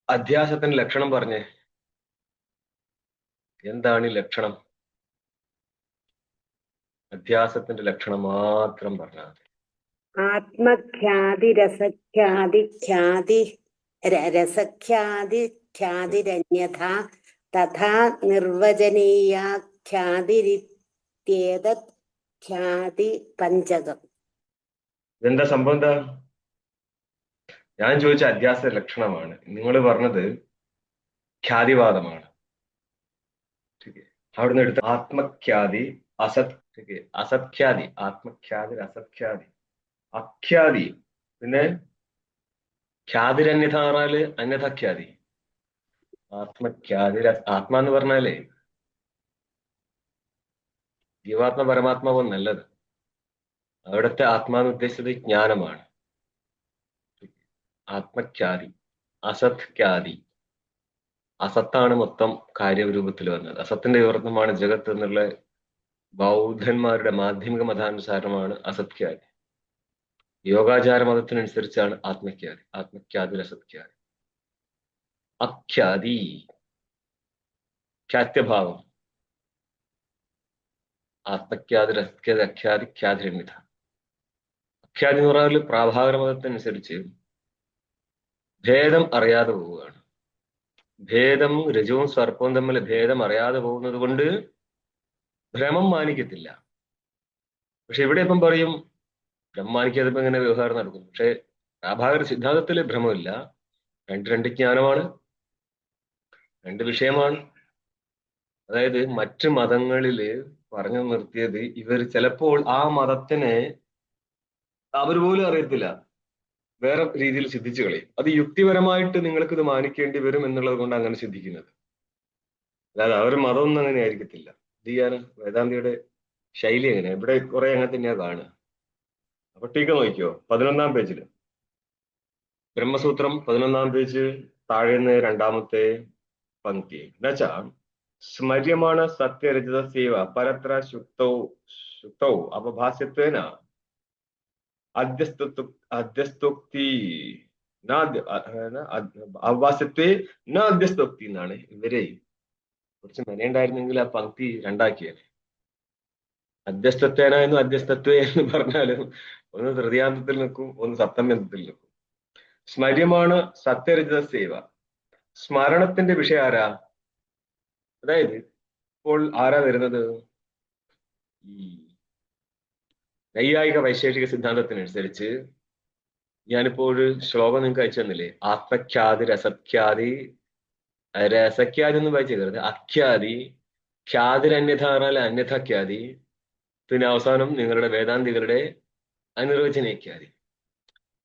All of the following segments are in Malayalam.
അധ്യാസത്തിന്റെ ലക്ഷണം പറഞ്ഞേ. എന്താണ് ഈ ലക്ഷണം? അധ്യാസത്തിന്റെ ലക്ഷണം മാത്രം പറഞ്ഞാൽ മതി. ആത്മഖ്യാതി രസഖ്യാതി ഖ്യാതി രസഖ്യാതി ഖ്യാതിരന്യഥ തഥാ നിർവചനീയാഖ്യാതിരിത്യേതത് ഖ്യാതി പഞ്ചകം. ഇതെന്താ സംഭവം? എന്താ ഞാൻ ചോദിച്ച അധ്യാസ ലക്ഷണമാണ്, നിങ്ങൾ പറഞ്ഞത് ഖ്യാതിവാദമാണ്. അവിടുന്ന് എടുത്ത ആത്മഖ്യാതി അസത് അസത്ഖ്യാതി, ആത്മഖ്യാതി അസത്ഖ്യാതി അഖ്യാതി, പിന്നെ ഖ്യാതിരന്യഥ പറഞ്ഞാല് അന്യഥഖ്യാതി. ആത്മഖ്യാതി ആത്മാ എന്ന് പറഞ്ഞാലേ ജീവാത്മ പരമാത്മാവും നല്ലത്. അവിടുത്തെ ആത്മാന്ന് ഉദ്ദേശിച്ചത് ജ്ഞാനമാണ്. ആത്മഖ്യാതി അസത്ഖ്യാതി. അസത്താണ് മൊത്തം കാര്യരൂപത്തിൽ വന്നത്. അസത്തിന്റെ വിവർത്തനമാണ് ജഗത്ത് എന്നുള്ള ബൗദ്ധന്മാരുടെ മാധ്യമിക മതാനുസാരമാണ് അസത്ഖ്യാതി. യോഗാചാര മതത്തിനനുസരിച്ചാണ് ആത്മഖ്യാതി. ആത്മഖ്യാതി അസത്ഖ്യാതി. അഖ്യാതി ഖ്യാത്യഭാവം. ആത്മഖ്യാതി അസത്ഖ്യാതി അഖ്യാതി ഖ്യാതിരന്യഥ. അഖ്യാതി എന്ന് പറഞ്ഞാൽ പ്രാഭാകര മതത്തിനനുസരിച്ച് ഭേദം അറിയാതെ പോവുകയാണ്. ഭേദം രജവും സർപ്പവും തമ്മിൽ ഭേദം അറിയാതെ പോകുന്നത് കൊണ്ട് ഭ്രമം മാനിക്കത്തില്ല. പക്ഷെ ഇവിടെ ഇപ്പം പറയും ഭ്രമം മാനിക്കാതെ ഇങ്ങനെ വ്യവഹാരം നടക്കും. പക്ഷെ പ്രാഭാകര സിദ്ധാന്തത്തില് ഭ്രമമില്ല. രണ്ട് ജ്ഞാനമാണ്, രണ്ട് വിഷയമാണ്. അതായത് മറ്റ് മതങ്ങളില് പറഞ്ഞു നിർത്തിയത് ഇവർ ചിലപ്പോൾ ആ മതത്തിനെ അവർ പോലും അറിയത്തില്ല, വേറെ രീതിയിൽ സിദ്ധിച്ചു കളയും. അത് യുക്തിപരമായിട്ട് നിങ്ങൾക്ക് ഇത് മാനിക്കേണ്ടി വരും എന്നുള്ളത് കൊണ്ട് അങ്ങനെ സിദ്ധിക്കുന്നത്. അല്ലാതെ അവർ മതമൊന്നും അങ്ങനെ ആയിരിക്കത്തില്ല. ഇത് ചെയ്യാന് വേദാന്തിയുടെ ശൈലി എങ്ങനെ, ഇവിടെ കുറെ അങ്ങനെ തന്നെയാ കാണുക. അപ്പൊ ടീക്ക നോക്കിയോ, 11-ാം പേജില് ബ്രഹ്മസൂത്രം 11-ാം പേജ് താഴേന്ന് രണ്ടാമത്തെ പങ്ക്തി എന്നുവെച്ചാ സ്മര്യമാണ് സത്യരചിത സേവ പരത്ര ശുക്തൗ അപഭാസ്യത്വേന അധ്യസ്തോക്തി അവഭാസ്യത്വേ ന അധ്യസ്തോക്തി എന്നാണ്. ഇവരെ കുറച്ച് മെനയുണ്ടായിരുന്നെങ്കിൽ ആ പങ്ക്തി രണ്ടാക്കിയാണ്. അധ്യസ്ഥത്വേന എന്നും അധ്യസ്ഥത്വേ എന്ന് പറഞ്ഞാലും ഒന്ന് തൃതീയാന്തത്തിൽ നിൽക്കും, ഒന്ന് സപ്തമ്യന്തത്തിൽ നിൽക്കും. സ്മര്യമാണ് സത്യരചിത സേവ. സ്മരണത്തിന്റെ വിഷയം ആരാ? അതായത് ഇപ്പോൾ ആരാ വരുന്നത്? ഈ നൈയായിക വൈശേഷിക സിദ്ധാന്തത്തിനനുസരിച്ച് ഞാനിപ്പോ ഒരു ശ്ലോകം നിങ്ങൾക്ക് അയച്ചു തന്നില്ലേ, ആത്മഖ്യാതി രസഖ്യാതി. രസഖ്യാതി ഒന്നും വായിച്ചേക്കരുത്. അഖ്യാതി ഖ്യാതിരന്യഥ പറഞ്ഞാൽ അന്യഥഖ്യാതി, പിന്നെ അവസാനം നിങ്ങളുടെ വേദാന്തികളുടെ അനിർവചനീഖ്യാതി.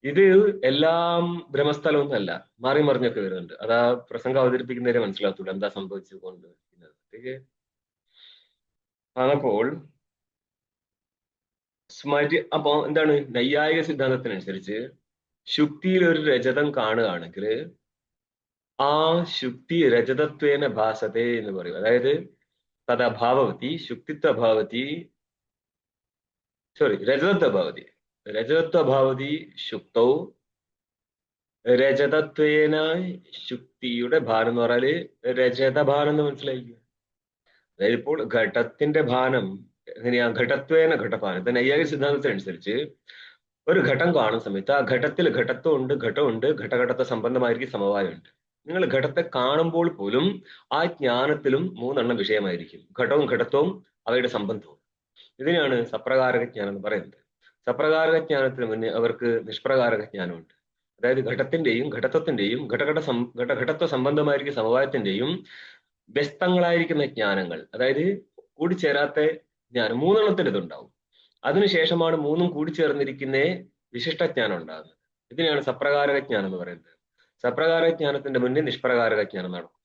ഇത് എല്ലാം ബ്രഹ്മസ്ഥലമൊന്നും അല്ല, മാറി മറിഞ്ഞൊക്കെ വരുന്നുണ്ട്. അത് ആ പ്രസംഗം അവതരിപ്പിക്കുന്നവരെ മനസ്സിലാത്തൂടെ എന്താ സംഭവിച്ചുകൊണ്ടിരിക്കുന്നത്. അപ്പോൾ അപ്പൊ എന്താണ് നൈയായിക സിദ്ധാന്തത്തിനനുസരിച്ച് ശുക്തിയിൽ ഒരു രജതം കാണുകയാണെങ്കിൽ ആ ശുക്തി രജതത്വേന ഭാസത്തെ എന്ന് പറയും. അതായത് തദഭാവതി ശുക്തിത്വഭാവതി, രജതത്വഭാവതി. രജതത്വഭാവതി ശുക്തൗ രജതത്വേന. ശുക്തിയുടെ ഭാനം എന്ന് പറഞ്ഞാല് രജതഭാനം എന്ന് മനസ്സിലായിക്കുക. അതായത് ഇപ്പോൾ ഘടത്തിന്റെ ഭാനം എങ്ങനെയാ? ഘടത്വേന ഘടഭാനം. ഇപ്പൊ നൈയായിക സിദ്ധാന്തത്തിനനുസരിച്ച് ഒരു ഘടം കാണുന്ന സമയത്ത് ആ ഘടത്തിൽ ഘടത്വമുണ്ട്, ഘടമുണ്ട്, ഘടഘടത്വ സംബന്ധമായിരിക്കും, സമവായമുണ്ട്. നിങ്ങൾ ഘടത്തെ കാണുമ്പോൾ പോലും ആ ജ്ഞാനത്തിലും മൂന്നെണ്ണം വിഷയമായിരിക്കും: ഘടവും ഘടത്വവും അവയുടെ സംബന്ധവും. ഇതിനെയാണ് സപ്രകാരക ജ്ഞാനം എന്ന് പറയുന്നത്. സപ്രകാരക ജ്ഞാനത്തിന് മുന്നേ അവർക്ക് നിഷ്പ്രകാരക ജ്ഞാനമുണ്ട്. അതായത് ഘടത്തിന്റെയും ഘടത്വത്തിന്റെയും ഘടഘടത്വ സംബന്ധമായിരിക്കും സമവായത്തിന്റെയും വ്യസ്തങ്ങളായിരിക്കുന്ന ജ്ഞാനങ്ങൾ, അതായത് കൂടിച്ചേരാത്ത ജ്ഞാനം മൂന്നെണ്ണത്തിന്റെ ഇതുണ്ടാവും. അതിനുശേഷമാണ് മൂന്നും കൂടിച്ചേർന്നിരിക്കുന്ന വിശിഷ്ടജ്ഞാനം ഉണ്ടാകുന്നത്. ഇതിനെയാണ് സപ്രകാരക ജ്ഞാനം എന്ന് പറയുന്നത്. സപ്രകാരക ജ്ഞാനത്തിന്റെ മുന്നിൽ നിഷ്പ്രകാരക ജ്ഞാനം നടക്കും.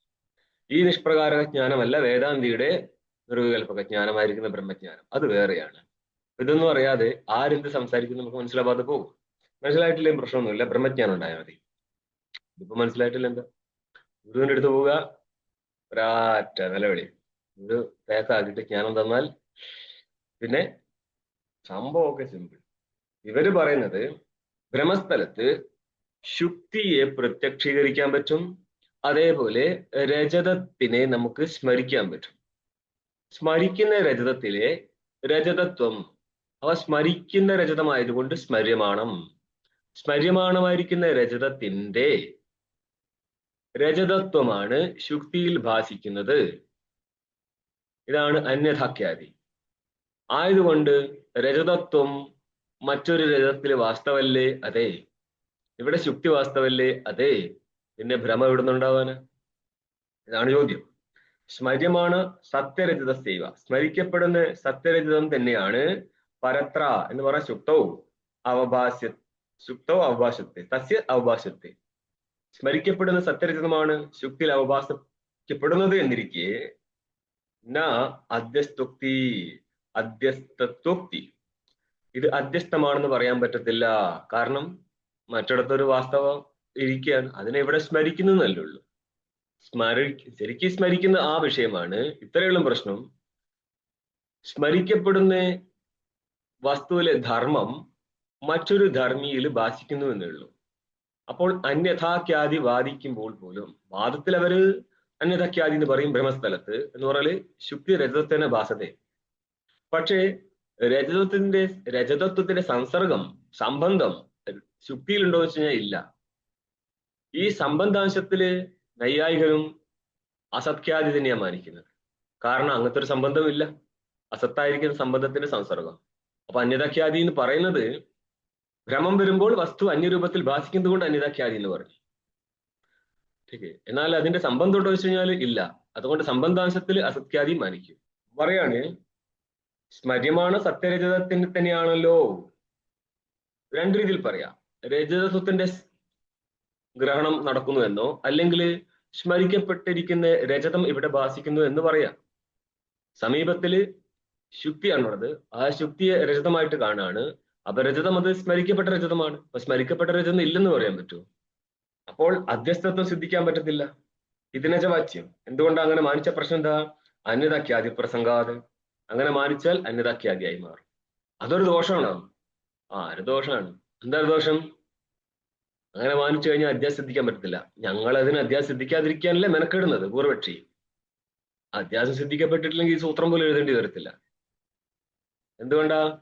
ഈ നിഷ്പ്രകാരക ജ്ഞാനമല്ല വേദാന്തിയുടെ നിർവികൽപക ജ്ഞാനമായിരിക്കുന്ന ബ്രഹ്മജ്ഞാനം, അത് വേറെയാണ്. ഇതൊന്നും അറിയാതെ ആരെന്ത് സംസാരിക്കും നമുക്ക് മനസ്സിലാവാതെ പോകും. മനസ്സിലായിട്ടില്ലെങ്കിൽ പ്രശ്നമൊന്നുമില്ല, ബ്രഹ്മജ്ഞാനം ഉണ്ടായാൽ മതി. ഇതിപ്പോ മനസ്സിലായിട്ടില്ല എന്താ? ഗുരുവിന്റെ അടുത്ത് പോവുക, ഒരാറ്റ നിലവിളി, ഒരു പേക്കാക്കിയിട്ട് ജ്ഞാനം തന്നാൽ പിന്നെ സംഭവമൊക്കെ സിമ്പിൾ. ഇവര് പറയുന്നത് ബ്രഹ്മസ്ഥലത്ത് ശുക്തിയെ പ്രത്യക്ഷീകരിക്കാൻ പറ്റും, അതേപോലെ രജതത്തിനെ നമുക്ക് സ്മരിക്കാൻ പറ്റും. സ്മരിക്കുന്ന രജതത്തിലെ രജതത്വം, അവ സ്മരിക്കുന്ന രജതമായതുകൊണ്ട് സ്മര്യമാണം. സ്മര്യമാണമായിരിക്കുന്ന രജതത്തിന്റെ രജതത്വമാണ് ശുക്തിയിൽ ഭാസിക്കുന്നത്. ഇതാണ് അന്യഥാഖ്യാതി. ആയതുകൊണ്ട് രജതത്വം മറ്റൊരു രജതത്തിൽ വാസ്തവല്ലേ? അതെ. ഇവിടെ ശുക്തി വാസ്തവല്ലേ? അതെ. പിന്നെ ഭ്രമം എവിടെ നിന്നുണ്ടാവാന്? ഇതാണ് ചോദ്യം. സ്മര്യമാണ് സത്യരജിത സേവ. സ്മരിക്കപ്പെടുന്ന സത്യരജിതം തന്നെയാണ് പരത്ര എന്ന് പറയുന്ന ശുക്തവും അവഭാസ്യത്തെ തസ്യ അവഭാസ്യത്തെ. സ്മരിക്കപ്പെടുന്ന സത്യരജിതമാണ് ശുക്തിയിൽ അവഭാസിക്കപ്പെടുന്നത് എന്നിരിക്കെ ന അധ്യസ്തത്വോക്തി, ഇത് അധ്യസ്ഥമാണെന്ന് പറയാൻ പറ്റത്തില്ല. കാരണം മറ്റിടത്തൊരു വാസ്തവം ഇരിക്കുകയാണ്, അതിനെ ഇവിടെ സ്മരിക്കുന്നല്ലേ ഉള്ളൂ. ശരിക്കും സ്മരിക്കുന്ന ആ വിഷയമാണ്. ഇത്രയുള്ള പ്രശ്നം, സ്മരിക്കപ്പെടുന്ന വസ്തുവിലെ ധർമ്മം മറ്റൊരു ധർമ്മിയിൽ ഭാഷിക്കുന്നു എന്നേ ഉള്ളൂ. അപ്പോൾ അന്യഥാഖ്യാതി വാദിക്കുമ്പോൾ പോലും, വാദത്തിൽ അവര് അന്യഥാഖ്യാതി എന്ന് പറയും ബ്രഹ്മസ്ഥലത്ത്, എന്ന് പറഞ്ഞാല് ശുക്തി രജതത്തിന് ഭാസത്തെ. പക്ഷേ രജതത്വത്തിന്റെ സംസർഗം, സംബന്ധം ശുക്തിയിലുണ്ടോ എന്ന് വെച്ച് കഴിഞ്ഞാൽ ഇല്ല. ഈ സംബന്ധാംശത്തില് നൈയായികരും അസത്ഖ്യാതി തന്നെയാണ് മാനിക്കുന്നത്. കാരണം അങ്ങനത്തെ ഒരു സംബന്ധമില്ല, അസത്തായിരിക്കുന്ന സംബന്ധത്തിന്റെ സംസർഗം. അപ്പൊ അന്യഥാഖ്യാതി എന്ന് പറയുന്നത് ഭ്രമം വരുമ്പോൾ വസ്തു അന്യരൂപത്തിൽ ഭാഷിക്കുന്നത് കൊണ്ട് അന്യഥാഖ്യാതി എന്ന് പറഞ്ഞു. ഓക്കെ. എന്നാൽ അതിന്റെ സംബന്ധം ഉണ്ടോ വെച്ച് കഴിഞ്ഞാൽ ഇല്ല. അതുകൊണ്ട് സംബന്ധാംശത്തിൽ അസത്ഖ്യാതി മാനിക്കും. പറയാണ് സ്മര്യമാണ് സത്യരജതത്തിന് തന്നെയാണല്ലോ. രണ്ട് രീതിയിൽ പറയാം. രജതത്വത്തിന്റെ ഗ്രഹണം നടക്കുന്നു എന്നോ, അല്ലെങ്കിൽ സ്മരിക്കപ്പെട്ടിരിക്കുന്ന രജതം ഇവിടെ ഭാസിക്കുന്നു എന്ന് പറയാം. സമീപത്തില് ശുക്തിയാണുള്ളത്, ആ ശുക്തിയെ രജതമായിട്ട് കാണാണ്. അപ്പൊ രജതം അത് സ്മരിക്കപ്പെട്ട രജതമാണ്. അപ്പൊ സ്മരിക്കപ്പെട്ട രജതം ഇല്ലെന്ന് പറയാൻ പറ്റുമോ? അപ്പോൾ അധ്യസ്ഥത്വം സിദ്ധിക്കാൻ പറ്റത്തില്ല. ഇതിനച്ച വാച്യം. എന്തുകൊണ്ടാണ് അങ്ങനെ മാനിച്ച പ്രശ്നം എന്താ? അന്യതാഖ്യാതി പ്രസംഗാത്. അങ്ങനെ മാനിച്ചാൽ അന്യതാഖ്യാതിയായി മാറും. അതൊരു ദോഷമാണോ? ഒരു ദോഷമാണ്. എന്താ ദോഷം? അങ്ങനെ മാനിച്ചു കഴിഞ്ഞാൽ അധ്യാസം സിദ്ധിക്കാൻ പറ്റത്തില്ല. ഞങ്ങൾ അതിന് അധ്യാസം സിദ്ധിക്കാതിരിക്കാനല്ലേ മെനക്കെടുന്നത് പൂർവക്ഷി. അധ്യാസം സിദ്ധിക്കപ്പെട്ടിട്ടില്ലെങ്കിൽ ഈ സൂത്രം പോലും എഴുതേണ്ടി വരത്തില്ല. എന്തുകൊണ്ടാ?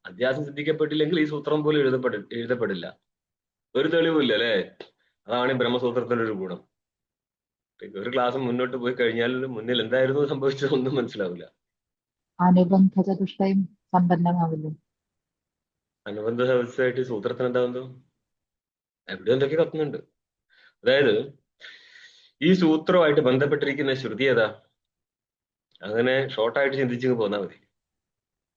അധ്യാസം സിദ്ധിക്കപ്പെട്ടില്ലെങ്കിൽ ഈ സൂത്രം പോലും എഴുതപ്പെടില്ല. ഒരു തെളിവില്ല അല്ലേ? അതാണ് ഈ ബ്രഹ്മസൂത്രത്തിന്റെ ഒരു ഗുണം. ഒരു ക്ലാസ് മുന്നോട്ട് പോയി കഴിഞ്ഞാൽ മുന്നിൽ എന്തായിരുന്നു സംഭവിച്ചത് ഒന്നും മനസ്സിലാവില്ല. അനുബന്ധ ചതുഷ്ടയം സമ്പന്നമാവില്ല. അനുബന്ധ സദസ്സായിട്ട് സൂത്രത്തിന് എന്താ ബന്ധം? എവിടെ എന്തൊക്കെ കത്തുന്നുണ്ട്. അതായത് ഈ സൂത്രവുമായിട്ട് ബന്ധപ്പെട്ടിരിക്കുന്ന ശ്രുതി ഏതാ? അങ്ങനെ ഷോർട്ടായിട്ട് ചിന്തിച്ചു പോന്നാൽ മതി.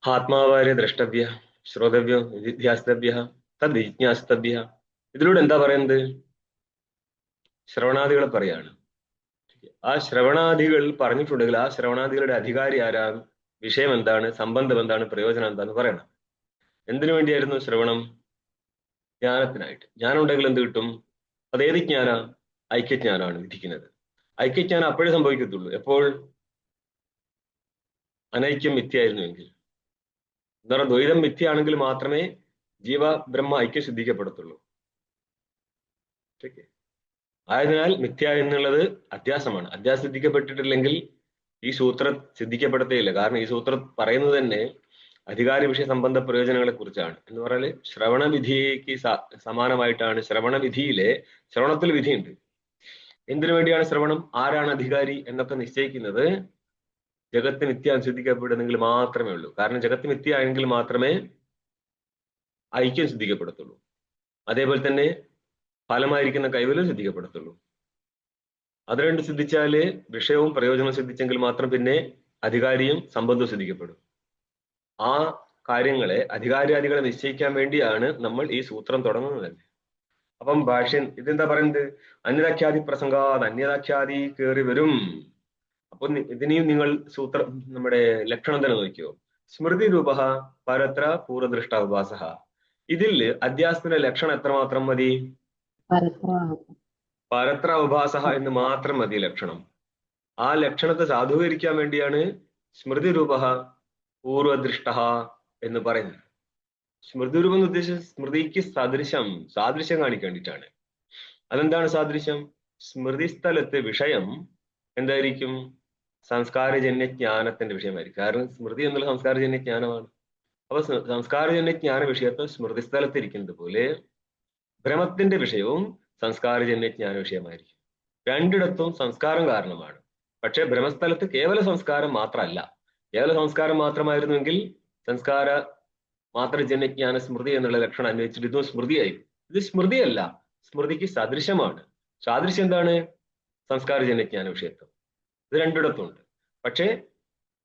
ആത്മാവാര്യ ദ്രഷ്ടവ്യ ശ്രോതവ്യ നിധ്യാസ്തവ്യ തദ് ജിജ്ഞാസ്തവ്യ. ഇതിലൂടെ എന്താ പറയുന്നത്? ശ്രവണാദികളെ പറയാണ്. ആ ശ്രവണാദികൾ പറഞ്ഞിട്ടുണ്ടെങ്കിൽ ആ ശ്രവണാദികളുടെ അധികാരി ആരാണ്, വിഷയം എന്താണ്, സംബന്ധം എന്താണ്, പ്രയോജനം എന്താന്ന് പറയണം. എന്തിനു വേണ്ടിയായിരുന്നു ശ്രവണം? ജ്ഞാനത്തിനായിട്ട്. ജ്ഞാനം ഉണ്ടെങ്കിൽ എന്ത് കിട്ടും? അതേത് ജ്ഞാന? ഐക്യജ്ഞാനമാണ് വിധിക്കുന്നത്. ഐക്യജ്ഞാനം അപ്പോഴേ സംഭവിക്കത്തുള്ളൂ. എപ്പോൾ? അനൈക്യം മിഥ്യയായിരുന്നുവെങ്കിൽ. എന്താ പറയുക, ദ്വൈതം മിഥ്യയാണെങ്കിൽ മാത്രമേ ജീവ ബ്രഹ്മ ഐക്യം സിദ്ധിക്കപ്പെടത്തുള്ളൂ. ആയതിനാൽ മിഥ്യ എന്നുള്ളത് അധ്യാസമാണ്. അധ്യാസം സിദ്ധിക്കപ്പെട്ടിട്ടില്ലെങ്കിൽ ഈ സൂത്രം സിദ്ധിക്കപ്പെടത്തേയില്ല. കാരണം ഈ സൂത്രം പറയുന്നത് തന്നെ അധികാരി വിഷയ സംബന്ധ പ്രയോജനങ്ങളെ കുറിച്ചാണ്. എന്ന് പറഞ്ഞാൽ ശ്രവണവിധിക്ക് സമാനമായിട്ടാണ്. ശ്രവണവിധിയിലെ ശ്രവണത്തിൽ വിധിയുണ്ട്. എന്തിനു വേണ്ടിയാണ് ശ്രവണം, ആരാണ് അധികാരി എന്നൊക്കെ നിശ്ചയിക്കുന്നത് ജഗത്ത് മിഥ്യ സിദ്ധിക്കപ്പെടുന്നെങ്കിൽ മാത്രമേ ഉള്ളൂ. കാരണം ജഗത്ത് മിഥ്യ ആയെങ്കിൽ മാത്രമേ ഐക്യം സിദ്ധിക്കപ്പെടത്തുള്ളൂ. അതേപോലെ തന്നെ ഫലമായിരിക്കുന്ന കൈവല്യം സിദ്ധിക്കപ്പെടത്തുള്ളൂ. അത് രണ്ട് സിദ്ധിച്ചാല് വിഷയവും പ്രയോജനവും സിദ്ധിച്ചെങ്കിൽ മാത്രം പിന്നെ അധികാരിയും സംബന്ധവും സിദ്ധിക്കപ്പെടും. ആ കാര്യങ്ങളെ, അധികാരിയാദികളെ നിശ്ചയിക്കാൻ വേണ്ടിയാണ് നമ്മൾ ഈ സൂത്രം തുടങ്ങുന്നത് തന്നെ. അപ്പം ഭാഷ്യൻ ഇതെന്താ പറയുന്നത്? അന്യതാഖ്യാതി പ്രസംഗാത്, അന്യതാഖ്യാതി കയറി വരും. അപ്പൊ ഇതിനെയും നിങ്ങൾ സൂത്രം നമ്മുടെ ലക്ഷണം തന്നെ നോക്കിയോ. സ്മൃതി രൂപ പരത്ര പൂർവദൃഷ്ട ഉപാസ. ഇതിൽ അധ്യാസത്തിന്റെ ലക്ഷണം എത്രമാത്രം മതി? പരത്ര ഉപാസ എന്ന് മാത്രം മതി ലക്ഷണം. ആ ലക്ഷണത്തെ സാധൂകരിക്കാൻ വേണ്ടിയാണ് സ്മൃതി രൂപ പൂർവദൃഷ്ട എന്ന് പറയുന്നത്. സ്മൃതി രൂപം എന്ന് ഉദ്ദേശിച്ചത് സ്മൃതിക്ക് സാദൃശ്യം കാണിക്കാൻ വേണ്ടിയിട്ടാണ്. അതെന്താണ് സാദൃശ്യം? സ്മൃതിസ്ഥലത്ത് വിഷയം എന്തായിരിക്കും? സംസ്കാരജന്യ ജ്ഞാനത്തിന്റെ വിഷയമായിരിക്കും. കാരണം സ്മൃതി എന്നുള്ള സംസ്കാരജന്യ ജ്ഞാനമാണ്. അപ്പൊ സംസ്കാരജന്യ ജ്ഞാന വിഷയത്വം സ്മൃതിസ്ഥലത്ത് ഇരിക്കുന്നത് പോലെ ഭ്രമത്തിന്റെ വിഷയവും സംസ്കാരജന്യ ജ്ഞാന വിഷയമായിരിക്കും. രണ്ടിടത്തും സംസ്കാരം കാരണമാണ്. പക്ഷെ ഭ്രമസ്ഥലത്ത് കേവല സംസ്കാരം മാത്രമല്ല. കേവല സംസ്കാരം മാത്രമായിരുന്നുവെങ്കിൽ സംസ്കാര മാത്രജന്യജ്ഞാന സ്മൃതി എന്നുള്ള ലക്ഷണം അന്വയിച്ചിട്ട് ഇതും സ്മൃതിയായി. ഇത് സ്മൃതിയല്ല, സ്മൃതിക്ക് സദൃശമാണ്. സാദൃശ്യം എന്താണ്? സംസ്കാരജന്യജ്ഞാന വിഷയത്വം. ഇത് രണ്ടിടത്തുണ്ട്. പക്ഷേ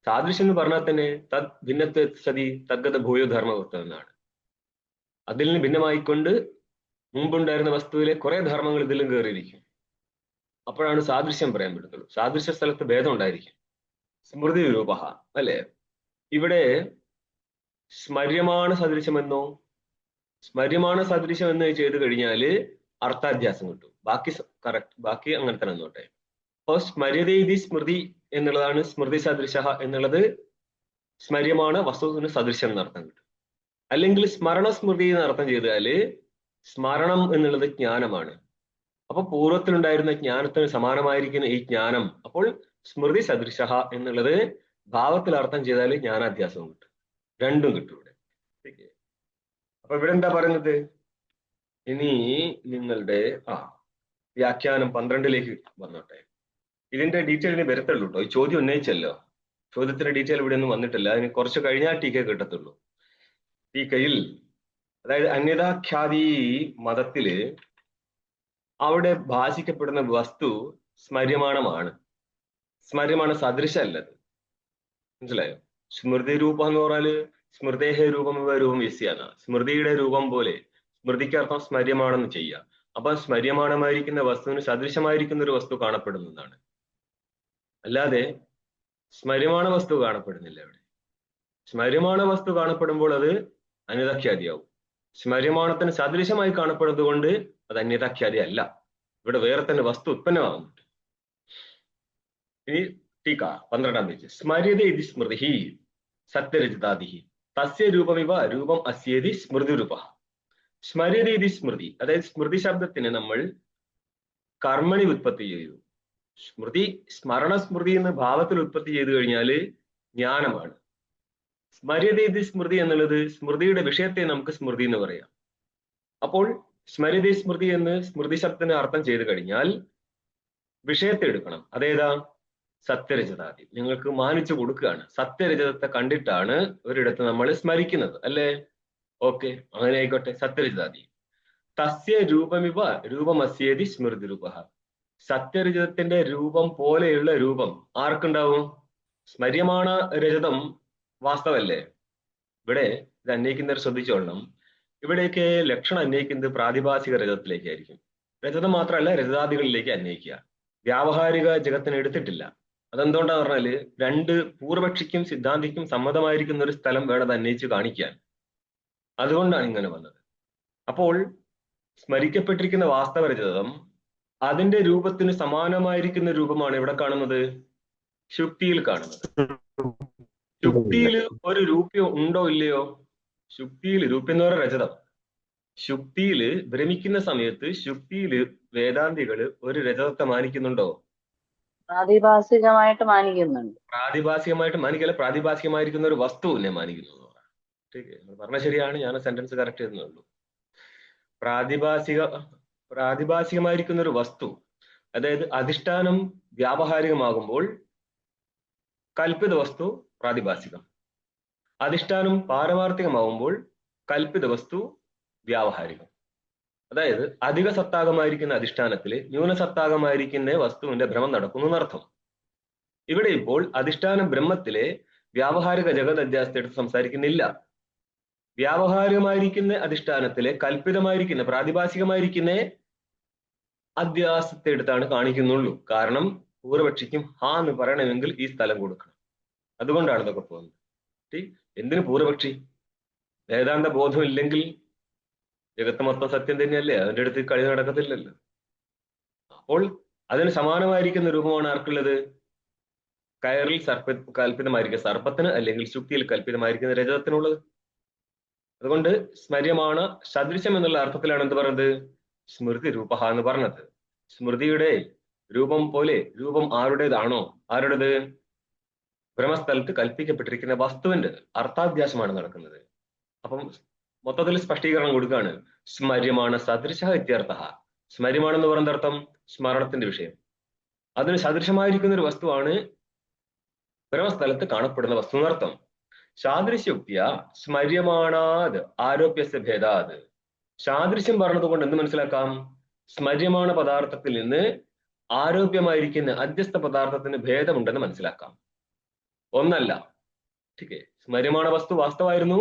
സാദൃശ്യം എന്ന് പറഞ്ഞാൽ തന്നെ തദ് ഭിന്നത്വ സതി തദ്ഗത ഭൂയോ ധർമ്മവൃത്തം എന്നാണ്. അതിൽ നിന്ന് ഭിന്നമായിക്കൊണ്ട് മുമ്പുണ്ടായിരുന്ന വസ്തുവിലെ കുറെ ധർമ്മങ്ങൾ ഇതിലും കയറിയിരിക്കും. അപ്പോഴാണ് സാദൃശ്യം പറയാൻ പറ്റത്തുള്ളൂ. സാദൃശ്യ സ്ഥലത്ത് ഭേദം ഉണ്ടായിരിക്കും. സ്മൃതി രൂപ അല്ലെ? ഇവിടെ സ്മര്യമാണ് സദൃശ്യമെന്നോ? സ്മര്യമാണ് സദൃശ്യം എന്ന് ചെയ്ത് കഴിഞ്ഞാല് അർത്ഥാധ്യാസം കിട്ടും. ബാക്കി കറക്റ്റ്, ബാക്കി അങ്ങനെ തന്നെ നോട്ടെ. അപ്പോ സ്മര്യതീതി സ്മൃതി എന്നുള്ളതാണ് സ്മൃതി സദൃശ എന്നുള്ളത്. സ്മര്യമാണ് വസ്തുവിന് സദൃശ്യം എന്നർത്ഥം കിട്ടും. അല്ലെങ്കിൽ സ്മരണ സ്മൃതി എന്ന് അർത്ഥം ചെയ്താല് സ്മരണം എന്നുള്ളത് ജ്ഞാനമാണ്. അപ്പൊ പൂർവ്വത്തിലുണ്ടായിരുന്ന ജ്ഞാനത്തിന് സമാനമായിരിക്കുന്ന ഈ ജ്ഞാനം, അപ്പോൾ സ്മൃതി സദൃശ എന്നുള്ളത് ഭാവത്തിൽ അർത്ഥം ചെയ്താൽ ജ്ഞാനാധ്യാസവും കിട്ടും. രണ്ടും കിട്ടും ഇവിടെ. അപ്പൊ ഇവിടെ എന്താ പറയുന്നത്? ഇനി നിങ്ങളുടെ വ്യാഖ്യാനം 12ലേക്ക് വന്നോട്ടെ. ഇതിന്റെ ഡീറ്റെയിൽ ഇനി വരത്തുള്ളൂ കേട്ടോ. ഈ ചോദ്യം ഉന്നയിച്ചല്ലോ, ചോദ്യത്തിന്റെ ഡീറ്റെയിൽ ഇവിടെ ഒന്നും വന്നിട്ടില്ല. അതിന് കുറച്ച് കഴിഞ്ഞാൽ ടീക്ക കിട്ടത്തുള്ളൂ. ടീക്കയിൽ അതായത് അന്യതാഖ്യാതി മതത്തില് അവിടെ ഭാഷിക്കപ്പെടുന്ന വസ്തു സ്മര്യമാണമാണ്. സ്മര്യമാണ് സദൃശല്ലത്. മനസ്സിലായോ? സ്മൃതി രൂപം എന്ന് പറഞ്ഞാല് സ്മൃതേഹ രൂപം രൂപം യസ്യാണ്. സ്മൃതിയുടെ രൂപം പോലെ സ്മൃതിക്ക് അർത്ഥം സ്മര്യമാണെന്ന് ചെയ്യാം. അപ്പൊ സ്മര്യമാണമായിരിക്കുന്ന വസ്തുവിന് സദൃശമായിരിക്കുന്ന ഒരു വസ്തു കാണപ്പെടുന്നതാണ്. അല്ലാതെ സ്മര്യമാണ വസ്തു കാണപ്പെടുന്നില്ല ഇവിടെ. സ്മര്യമാണ വസ്തു കാണപ്പെടുമ്പോൾ അത് അന്യതാഖ്യാതിയാവും. സ്മര്യമാണത്തിന് സദൃശമായി കാണപ്പെടുന്നത് കൊണ്ട് അത് അന്യതാഖ്യാതി അല്ല. ഇവിടെ വേറെ തന്നെ വസ്തു ഉത്പന്നമാകുന്നുണ്ട്. ഇനി ടീക്ക 12ാം പേജ്. സ്മര്യത ഇതി സ്മൃതി സത്യരചിതാദി തസ്യ രൂപമിവ രൂപം അസ്യേതി സ്മൃതി രൂപ. സ്മര്യത ഇതി സ്മൃതി, അതായത് സ്മൃതി ശബ്ദത്തിന് നമ്മൾ കർമ്മണി ഉത്പത്തി ചെയ്തു. സ്മൃതി സ്മരണ സ്മൃതി എന്ന് ഭാവത്തിൽ ഉത്പത്തി ചെയ്തു കഴിഞ്ഞാൽ ജ്ഞാനമാണ്. സ്മര്യത ഇതി സ്മൃതി എന്നുള്ളത് സ്മൃതിയുടെ വിഷയത്തെ നമുക്ക് സ്മൃതി എന്ന് പറയാം. അപ്പോൾ സ്മര്യത സ്മൃതി എന്ന് സ്മൃതി ശബ്ദത്തിന് അർത്ഥം ചെയ്തു കഴിഞ്ഞാൽ വിഷയത്തെ എടുക്കണം. അതേതാ? സത്യരചിതാദി. നിങ്ങൾക്ക് മാനിച്ചു കൊടുക്കുകയാണ്. സത്യരചിതത്തെ കണ്ടിട്ടാണ് ഒരിടത്ത് നമ്മൾ സ്മരിക്കുന്നത് അല്ലേ? ഓക്കെ, അങ്ങനെ ആയിക്കോട്ടെ. സത്യരചിതാദി തസ്യ രൂപമിവ രൂപമസ്യേതി സ്മൃതി രൂപ. സത്യരചിതത്തിന്റെ രൂപം പോലെയുള്ള രൂപം ആർക്കുണ്ടാവും? സ്മര്യമാണ് രജതം വാസ്തവല്ലേ? ഇവിടെ ഇത് അന്വയിക്കുന്നവർ ശ്രദ്ധിച്ചോളണം. ഇവിടേക്ക് ലക്ഷണം അന്വയിക്കുന്നത് പ്രാതിഭാസിക രജതത്തിലേക്കായിരിക്കും. രജതം മാത്രമല്ല, രജതാദികളിലേക്ക് അന്വയിക്കുക. വ്യാവഹാരിക ജഗത്തിന് എടുത്തിട്ടില്ല. അതെന്തുകൊണ്ടാന്ന് പറഞ്ഞാല് രണ്ട് പൂർവപക്ഷിക്കും സിദ്ധാന്തിക്കും സമ്മതമായിരിക്കുന്ന ഒരു സ്ഥലം വേണം അന്വയിച്ച് കാണിക്കാൻ. അതുകൊണ്ടാണ് ഇങ്ങനെ വന്നത്. അപ്പോൾ സ്മരിക്കപ്പെട്ടിരിക്കുന്ന വാസ്തവ രജതം അതിന്റെ രൂപത്തിന് സമാനമായിരിക്കുന്ന രൂപമാണ് ഇവിടെ കാണുന്നത്, ശുക്തിയിൽ കാണുന്നത്. ശുക്തിയിൽ ഒരു രൂപ്യം ഉണ്ടോ ഇല്ലയോ? ശുക്തിയിൽ രൂപ്യം എന്ന് പറയുന്ന രജതം. ശുക്തിയില് ഭ്രമിക്കുന്ന സമയത്ത് ശുക്തിയില് വേദാന്തികള് ഒരു രജതത്തെ മാനിക്കുന്നുണ്ടോ? പ്രാതിഭാസികമായിട്ട് മാനിക്കുന്നുണ്ട്. പ്രാതിഭാസികമായിട്ട് മാനിക്കല്ല, പ്രാതിഭാസികമായിരിക്കുന്ന ഒരു വസ്തുവിനെ മാനിക്കുന്നു. പറഞ്ഞ ശരിയാണ്, ഞാൻ സെന്റൻസ് കറക്റ്റ് ചെയ്യുന്നുള്ളൂ. പ്രാതിഭാസികമായിരിക്കുന്ന ഒരു വസ്തു, അതായത് അധിഷ്ഠാനം വ്യാവഹാരികമാകുമ്പോൾ കൽപ്പിത വസ്തു പ്രാതിഭാസികം. അധിഷ്ഠാനം പാരമാർത്ഥികമാകുമ്പോൾ കൽപ്പിത വസ്തു വ്യാവഹാരികം. അതായത് അധിക സത്താകമായിരിക്കുന്ന അധിഷ്ഠാനത്തില് ന്യൂനസത്താകമായിരിക്കുന്ന വസ്തുവിന്റെ ഭ്രമം നടക്കുന്നു എന്നർത്ഥം. ഇവിടെ ഇപ്പോൾ അധിഷ്ഠാന ബ്രഹ്മത്തിലെ വ്യാവഹാരിക ജഗത് അധ്യാസത്തെ എടുത്ത് സംസാരിക്കുന്നില്ല. വ്യാവഹാരികമായിരിക്കുന്ന അധിഷ്ഠാനത്തിലെ കൽപ്പിതമായിരിക്കുന്ന പ്രാതിഭാസികമായിരിക്കുന്ന അധ്യാസത്തെ എടുത്താണ് കാണിക്കുന്നുള്ളൂ. കാരണം പൂർവപക്ഷിക്കും ഹാ എന്ന് പറയണമെങ്കിൽ ഈ സ്ഥലം കൊടുക്കണം. അതുകൊണ്ടാണ് ഇതൊക്കെ പോകുന്നത്. എന്തിനു പൂർവപക്ഷി? വേദാന്ത ബോധം ഇല്ലെങ്കിൽ ജഗത്ത് മൊത്തം സത്യം തന്നെയല്ലേ, അതിൻ്റെ അടുത്ത് കളി നടക്കത്തില്ലല്ലോ. അപ്പോൾ അതിന് സമാനമായിരിക്കുന്ന രൂപമാണ് ആർക്കുള്ളത്? കയറിൽ കൽപ്പിതമായിരിക്കുന്ന സർപ്പത്തിന്, അല്ലെങ്കിൽ ശുക്തിയിൽ കൽപ്പിതമായിരിക്കുന്ന രജതത്തിനുള്ളത്. അതുകൊണ്ട് സ്മര്യമാണ് സദൃശ്യം എന്നുള്ള അർത്ഥത്തിലാണ് എന്ത് പറയുന്നത്? സ്മൃതി രൂപ എന്ന് പറഞ്ഞത്. സ്മൃതിയുടെ രൂപം പോലെ രൂപം ആരുടേതാണോ, ആരുടേത്? ബ്രഹ്മസ്ഥലത്ത് കൽപ്പിക്കപ്പെട്ടിരിക്കുന്ന വസ്തുവിന്റെ അർത്ഥാഭ്യാസമാണ് നടക്കുന്നത്. അപ്പം മൊത്തത്തിൽ സ്പഷ്ടീകരണം കൊടുക്കുകയാണ്. സ്മര്യമാണ് സദൃശ ഇത്യർത്ഥ. സ്മര്യമാണെന്ന് പറയുന്ന അർത്ഥം സ്മരണത്തിന്റെ വിഷയം. അതിന് സദൃശമായിരിക്കുന്ന ഒരു വസ്തുവാണ് ബ്രഹ്മസ്ഥലത്ത് കാണപ്പെടുന്ന വസ്തു എന്നർത്ഥം. സാദൃശ്യുക്തിയ സ്മര്യമാണാത് ആരോപ്യസ്യ ഭേദാത്. സാദൃശ്യം പറഞ്ഞതുകൊണ്ട് എന്ത് മനസ്സിലാക്കാം? സ്മര്യമാണ പദാർത്ഥത്തിൽ നിന്ന് ആരോപ്യമായിരിക്കുന്ന അധ്യസ്ഥ പദാർത്ഥത്തിന് ഭേദമുണ്ടെന്ന് മനസ്സിലാക്കാം. ഒന്നല്ല. ഓക്കെ, സ്മര്യമാണ വസ്തു വാസ്തവായിരുന്നു,